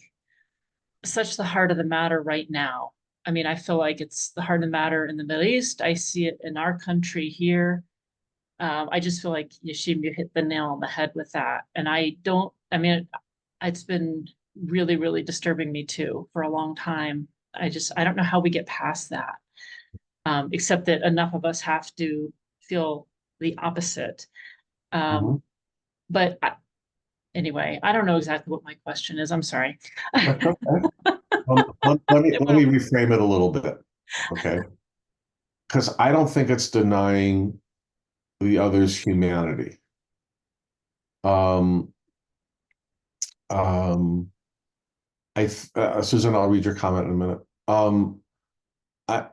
such the heart of the matter right now. I mean, I feel like it's the heart of the matter in the Middle East. I see it in our country here. I just feel like Yashim, you hit the nail on the head with that. And it's been really, really disturbing me too for a long time. I don't know how we get past that, except that enough of us have to feel the opposite. But anyway, I don't know exactly what my question is. I'm sorry. Let me reframe it a little bit, okay? Because I don't think it's denying the other's humanity. Susan, I'll read your comment in a minute. I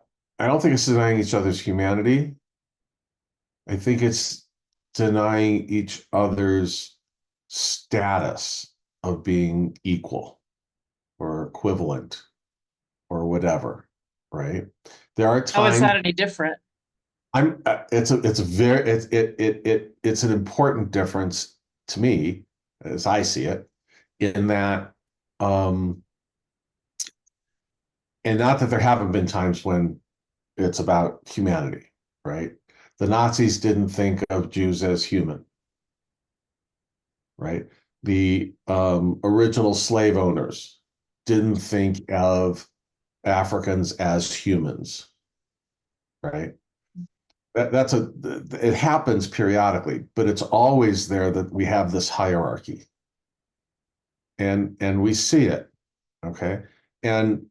don't think it's denying each other's humanity. I think it's denying each other's status of being equal or equivalent or whatever, right? There are times. How is that any different? It's an important difference to me, as I see it, in that, and not that there haven't been times when it's about humanity, right? The Nazis didn't think of Jews as human, right? The original slave owners didn't think of Africans as humans, right? It happens periodically, but it's always there that we have this hierarchy, and we see it, okay? And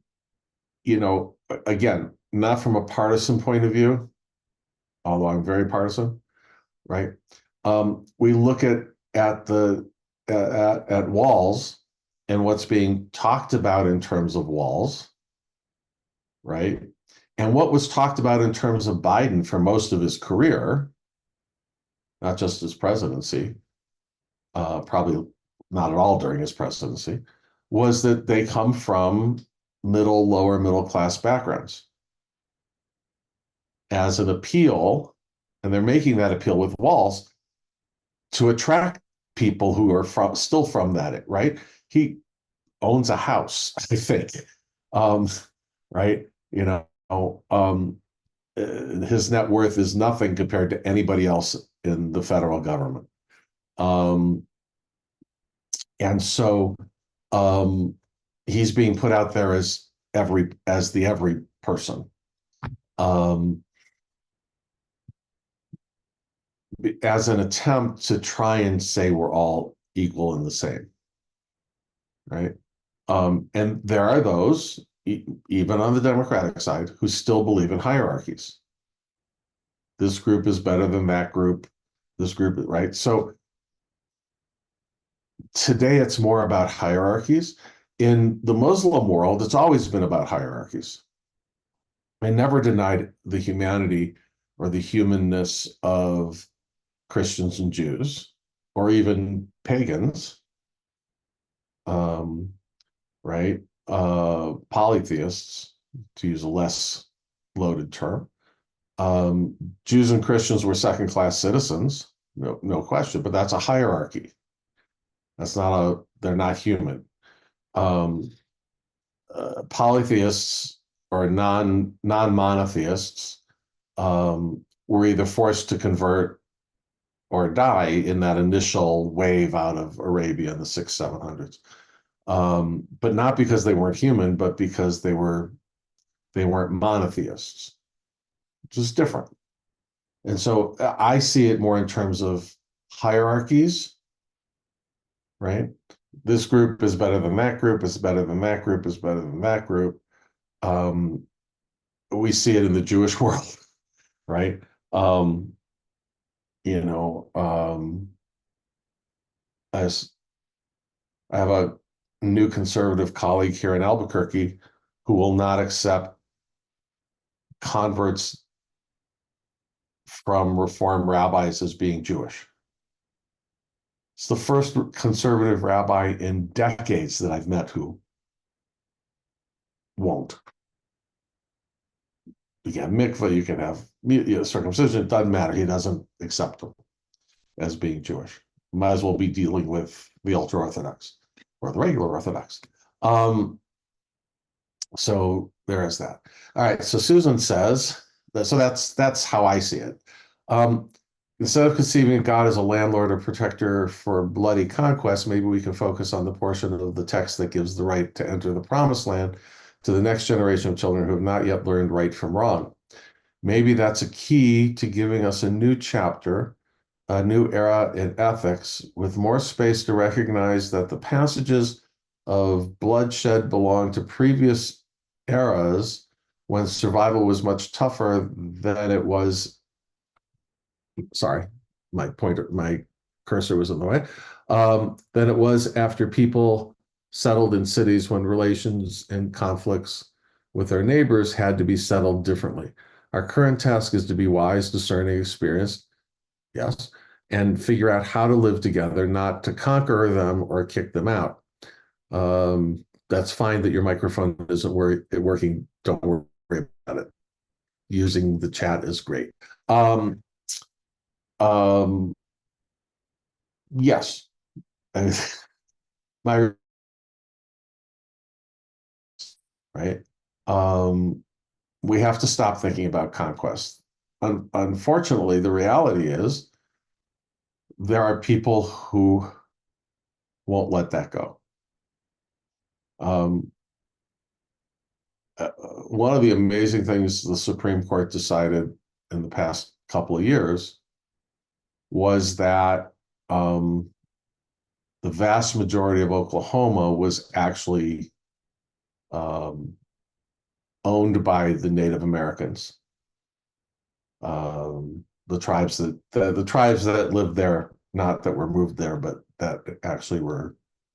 again, not from a partisan point of view, although I'm very partisan, right? We look at walls and what's being talked about in terms of walls, right? And what was talked about in terms of Biden for most of his career, not just his presidency, probably not at all during his presidency, was that they come from lower middle class backgrounds as an appeal, and they're making that appeal with walls to attract people who are still from that, right? He owns a house, I think, right? His net worth is nothing compared to anybody else in the federal government. And so he's being put out there as the every person. As an attempt to try and say we're all equal and the same, right? And there are those, even on the Democratic side, who still believe in hierarchies. This group is better than that group. This group, right? So today it's more about hierarchies. In the Muslim world, it's always been about hierarchies. I never denied the humanity or the humanness of Christians and Jews, or even pagans, right? Polytheists, to use a less loaded term. Jews and Christians were second-class citizens, no question, but that's a hierarchy. They're not human. Polytheists or non-monotheists were either forced to convert or die in that initial wave out of Arabia in the 600s, 700s. But not because they weren't human, but because they weren't monotheists, which is different. And so I see it more in terms of hierarchies, right? This group is better than that group, is better than that group, is better than that group. We see it in the Jewish world, right? As I have a new conservative colleague here in Albuquerque who will not accept converts from Reform rabbis as being Jewish. It's the first conservative rabbi in decades that I've met who won't. You can have mikvah, you can have circumcision, it doesn't matter. He doesn't accept them as being Jewish. Might as well be dealing with the ultra-Orthodox or the regular Orthodox. So there is that. All right, so Susan says, so that's how I see it. Instead of conceiving of God as a landlord or protector for bloody conquest, maybe we can focus on the portion of the text that gives the right to enter the promised land to the next generation of children who have not yet learned right from wrong. Maybe that's a key to giving us a new chapter, a new era in ethics, with more space to recognize that the passages of bloodshed belong to previous eras when survival was much tougher than it was. Sorry, my cursor was in the way. Than it was after people settled in cities when relations and conflicts with their neighbors had to be settled differently. Our current task is to be wise, discerning, experienced, yes, and figure out how to live together, not to conquer them or kick them out. That's fine that your microphone isn't working. Don't worry about it. Using the chat is great. Yes. My right. We have to stop thinking about conquest. Unfortunately, the reality is there are people who won't let that go. One of the amazing things the Supreme Court decided in the past couple of years was that the vast majority of Oklahoma was actually owned by the Native Americans, the tribes that lived there, not that were moved there, but that actually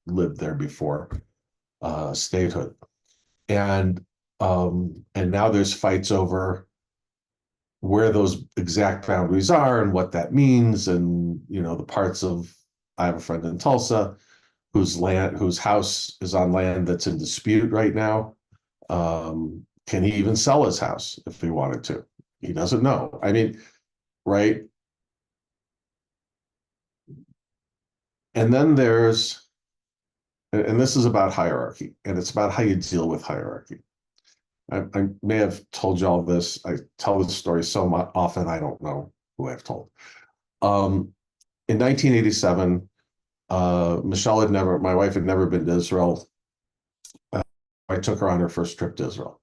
lived there before statehood, and now there's fights over where those exact boundaries are and what that means, and the parts of. I have a friend in Tulsa whose house is on land that's in dispute right now. Can he even sell his house if he wanted to? He doesn't know. I mean, right? And then and this is about hierarchy, and it's about how you deal with hierarchy. I may have told you all this. I tell this story so much often, I don't know who I've told. In 1987, my wife had never been to Israel. I took her on her first trip to Israel.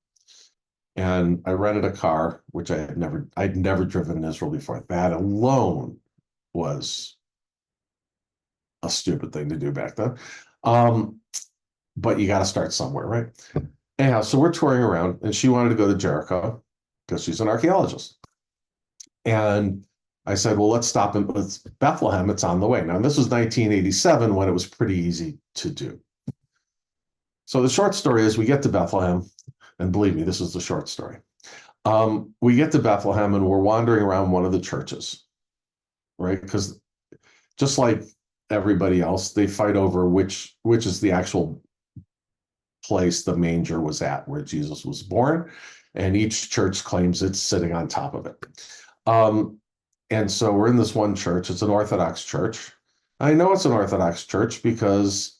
And I rented a car, which I'd never driven in Israel before. That alone was a stupid thing to do back then. But you got to start somewhere, right? Anyhow, so we're touring around, and she wanted to go to Jericho because she's an archaeologist. And I said, well, let's stop in Bethlehem. It's on the way. Now, this was 1987 when it was pretty easy to do. So the short story is we get to Bethlehem, and believe me, this is the short story. We get to Bethlehem and we're wandering around one of the churches, right? Because just like everybody else, they fight over which is the actual place the manger was at where Jesus was born, and each church claims it's sitting on top of it. And so we're in this one church. It's an Orthodox church. I know it's an Orthodox church because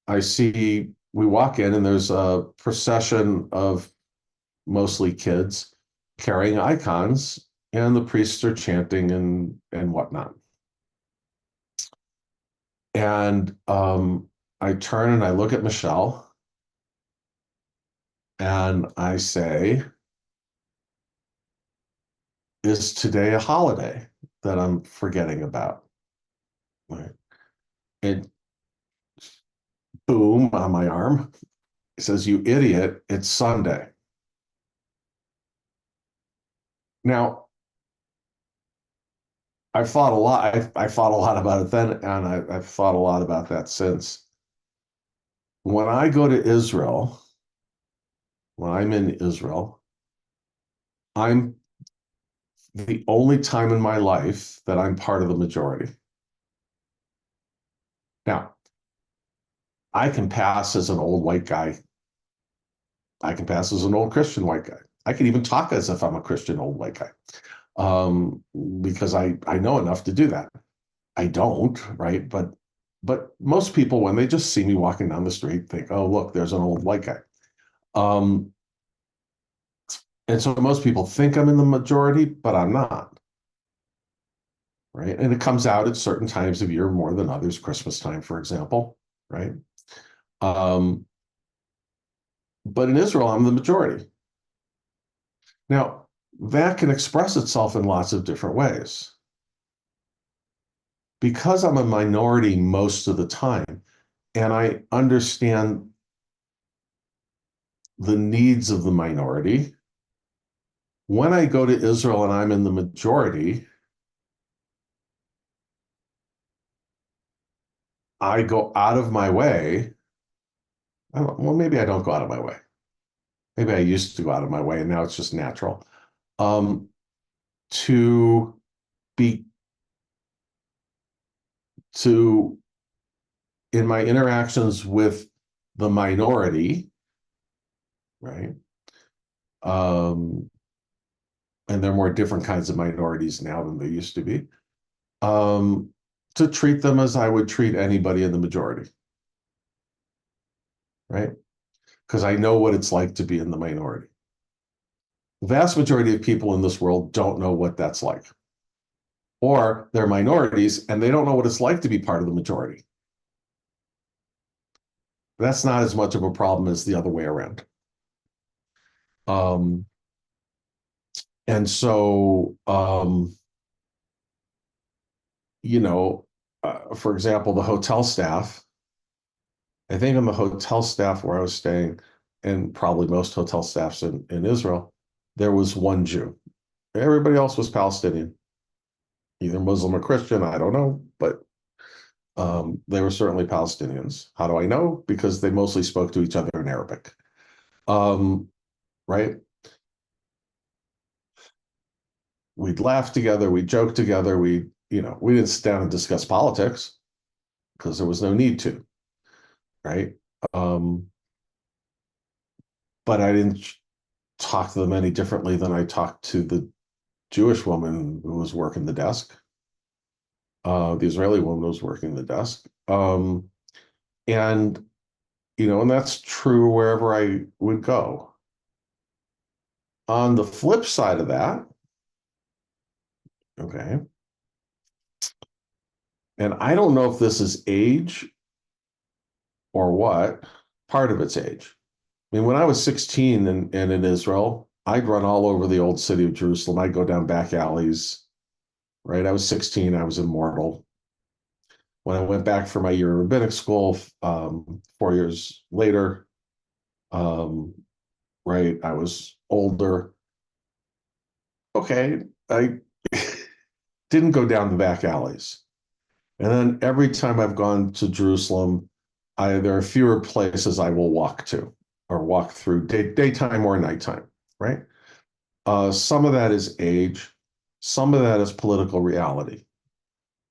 we walk in and there's a procession of mostly kids carrying icons, and the priests are chanting and whatnot. And I turn and I look at Michelle and I say, is today a holiday that I'm forgetting about? Right. And boom on my arm. It says, you idiot, it's Sunday. Now, I've thought a lot. I thought a lot about it then, and I've thought a lot about that since. When I go to Israel, when I'm in Israel, I'm the only time in my life that I'm part of the majority. Now, I can pass as an old white guy. I can pass as an old Christian white guy. I can even talk as if I'm a Christian old white guy, because I know enough to do that. I don't, right? But most people, when they just see me walking down the street, think, oh, look, there's an old white guy. And so most people think I'm in the majority, but I'm not, right? And it comes out at certain times of year more than others, Christmas time, for example, right? But in Israel, I'm the majority. Now, that can express itself in lots of different ways. Because I'm a minority most of the time, and I understand the needs of the minority, when I go to Israel and I'm in the majority, I go out of my way. Well, maybe I don't go out of my way. Maybe I used to go out of my way, and now it's just natural. In my interactions with the minority, right? And there are more different kinds of minorities now than there used to be, to treat them as I would treat anybody in the majority, right? Because I know what it's like to be in the minority. The vast majority of people in this world don't know what that's like. Or they're minorities and they don't know what it's like to be part of the majority. That's not as much of a problem as the other way around. And so, for example, the hotel staff, I think on the hotel staff where I was staying, and probably most hotel staffs in Israel, there was one Jew. Everybody else was Palestinian, either Muslim or Christian, I don't know, but they were certainly Palestinians. How do I know? Because they mostly spoke to each other in Arabic, right? We'd laugh together, we'd joke together, we didn't sit down and discuss politics because there was no need to, right? But I didn't talk to them any differently than I talked to the Jewish woman who was working the desk. The Israeli woman was working the desk. And that's true wherever I would go. On the flip side of that, okay, and I don't know if this is age or what, part of it's age. I mean, when I was 16 and in Israel, I'd run all over the old city of Jerusalem. I'd go down back alleys, right? I was 16, I was immortal. When I went back for my year of rabbinic school, 4 years later, right, I was older. Okay, didn't go down the back alleys. And then every time I've gone to Jerusalem, there are fewer places I will walk to or walk through daytime or nighttime, right? Some of that is age, some of that is political reality.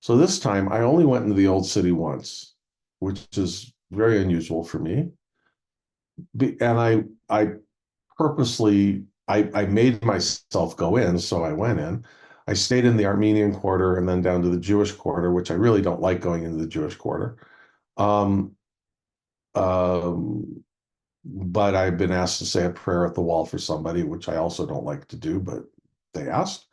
So this time I only went into the old city once, which is very unusual for me. And I purposely, I made myself go in, so I went in. I stayed in the Armenian quarter and then down to the Jewish quarter, which I really don't like going into the Jewish quarter. Um, um, but I've been asked to say a prayer at the wall for somebody, which I also don't like to do, but they asked.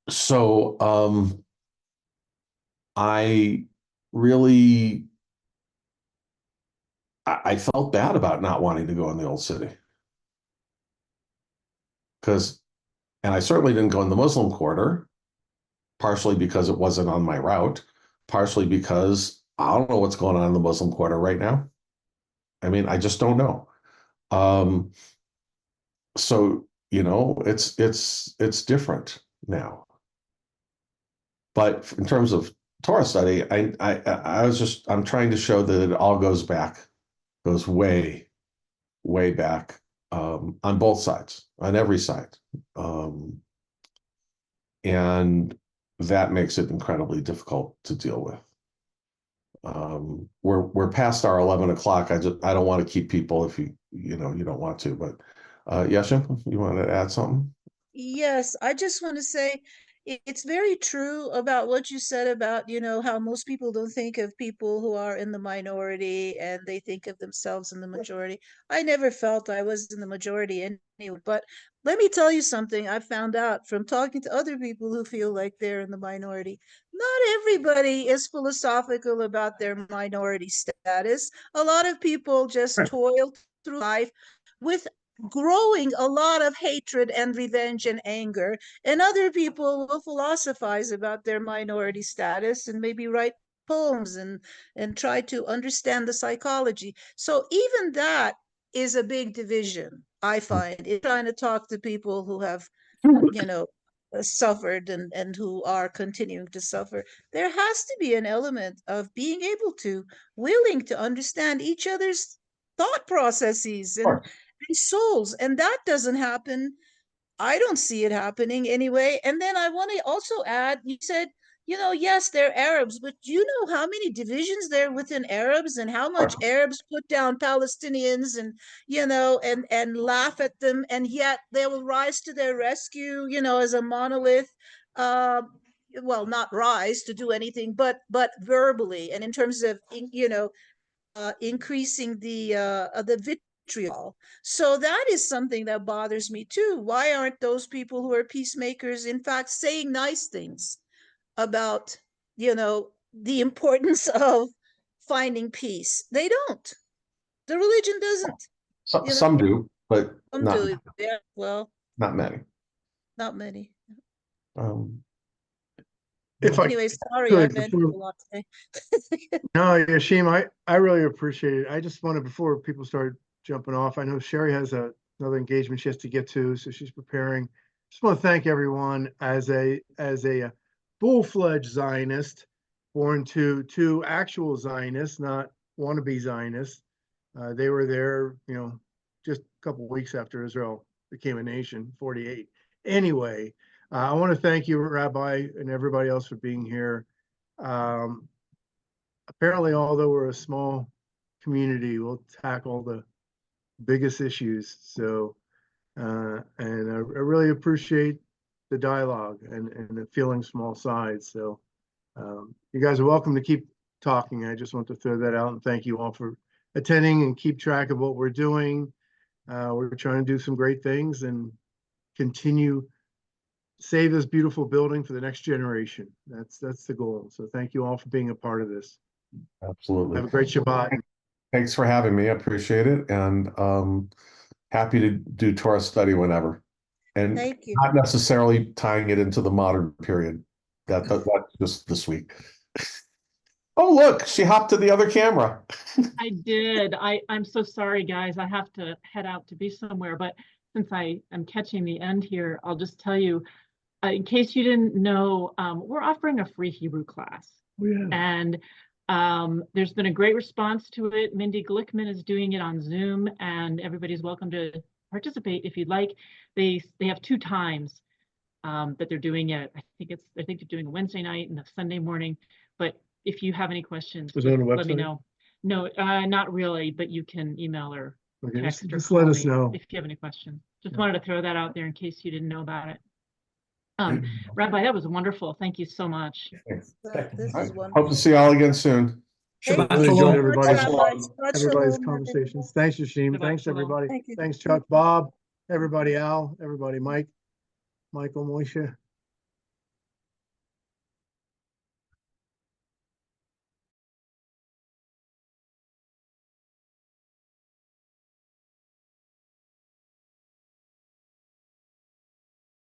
So I really, I felt bad about not wanting to go in the old city. And I certainly didn't go in the Muslim quarter, partially because it wasn't on my route, partially because I don't know what's going on in the Muslim quarter right now. I mean, I just don't know. So, it's different now. But in terms of Torah study, I'm trying to show that it all goes way, way back, on both sides, on every side. And that makes it incredibly difficult to deal with. We're past our 11 o'clock. I don't want to keep people if you don't want to, but Yeshim, you want to add something? Yes, I just want to say it's very true about what you said about, how most people don't think of people who are in the minority and they think of themselves in the majority. I never felt I was in the majority anyway, but let me tell you something I found out from talking to other people who feel like they're in the minority. Not everybody is philosophical about their minority status. A lot of people just toil through life with growing a lot of hatred and revenge and anger, and other people will philosophize about their minority status and maybe write poems and try to understand the psychology. So even that is a big division, I find, in trying to talk to people who have suffered and who are continuing to suffer. There has to be an element of being able to willing to understand each other's thought processes and souls, and that doesn't happen. I don't see it happening anyway. And then I want to also add, you said, yes, they're Arabs, but you know how many divisions there within Arabs and how much Arabs put down Palestinians and, and laugh at them. And yet they will rise to their rescue, as a monolith. Well, not rise to do anything, but verbally and in terms of, increasing the vitriol. So that is something that bothers me too. Why aren't those people who are peacemakers, in fact, saying nice things about, the importance of finding peace? They don't. The religion doesn't. Some do, but some do. Yeah, well, not many. Not many. Anyway, sorry, I mentioned a lot today. No, Yashim, I really appreciate it. I just wanted, before people start jumping off, I know Sherry has another engagement she has to get to, so she's preparing. Just want to thank everyone as a full-fledged Zionist, born to actual Zionists, not wannabe Zionists. They were there, just a couple of weeks after Israel became a nation, 48. Anyway, I want to thank you, Rabbi, and everybody else for being here. Apparently, although we're a small community, we'll tackle the biggest issues. So, and I really appreciate the dialogue and the feeling small size. So, you guys are welcome to keep talking. I just want to throw that out and thank you all for attending and keep track of what we're doing. We're trying to do some great things and continue save this beautiful building for the next generation. That's the goal. So thank you all for being a part of this. Absolutely. Have a great Shabbat. Thanks for having me. I appreciate it. And happy to do Torah study whenever. And thank you. Not necessarily tying it into the modern period. That's just this week. Oh, look, she hopped to the other camera. I did. I'm so sorry, guys. I have to head out to be somewhere, but since I am catching the end here, I'll just tell you, in case you didn't know, we're offering a free Hebrew class. Oh, yeah. And there's been a great response to it. Mindy Glickman is doing it on Zoom, and everybody's welcome to participate if you'd like. They have 2 times that they're doing it. I think they're doing a Wednesday night and a Sunday morning. But if you have any questions, Is it on the let me website? know. No, not really, but you can email or Okay, text or just call let us me know. if you have any questions. Just Yeah. wanted to throw that out there in case you didn't know about it. Rabbi, that was wonderful. Thank you so much. This I is hope wonderful. to see you all again soon. Thank Really you enjoyed so much, everybody's Rabbi. Shabbat everybody's shalom, conversations. Thanks, Yashim. Shabbat Thanks, shalom. everybody. Thank you. Thanks, Chuck, Bob, everybody, Al, everybody, Mike, Michael, Moishe.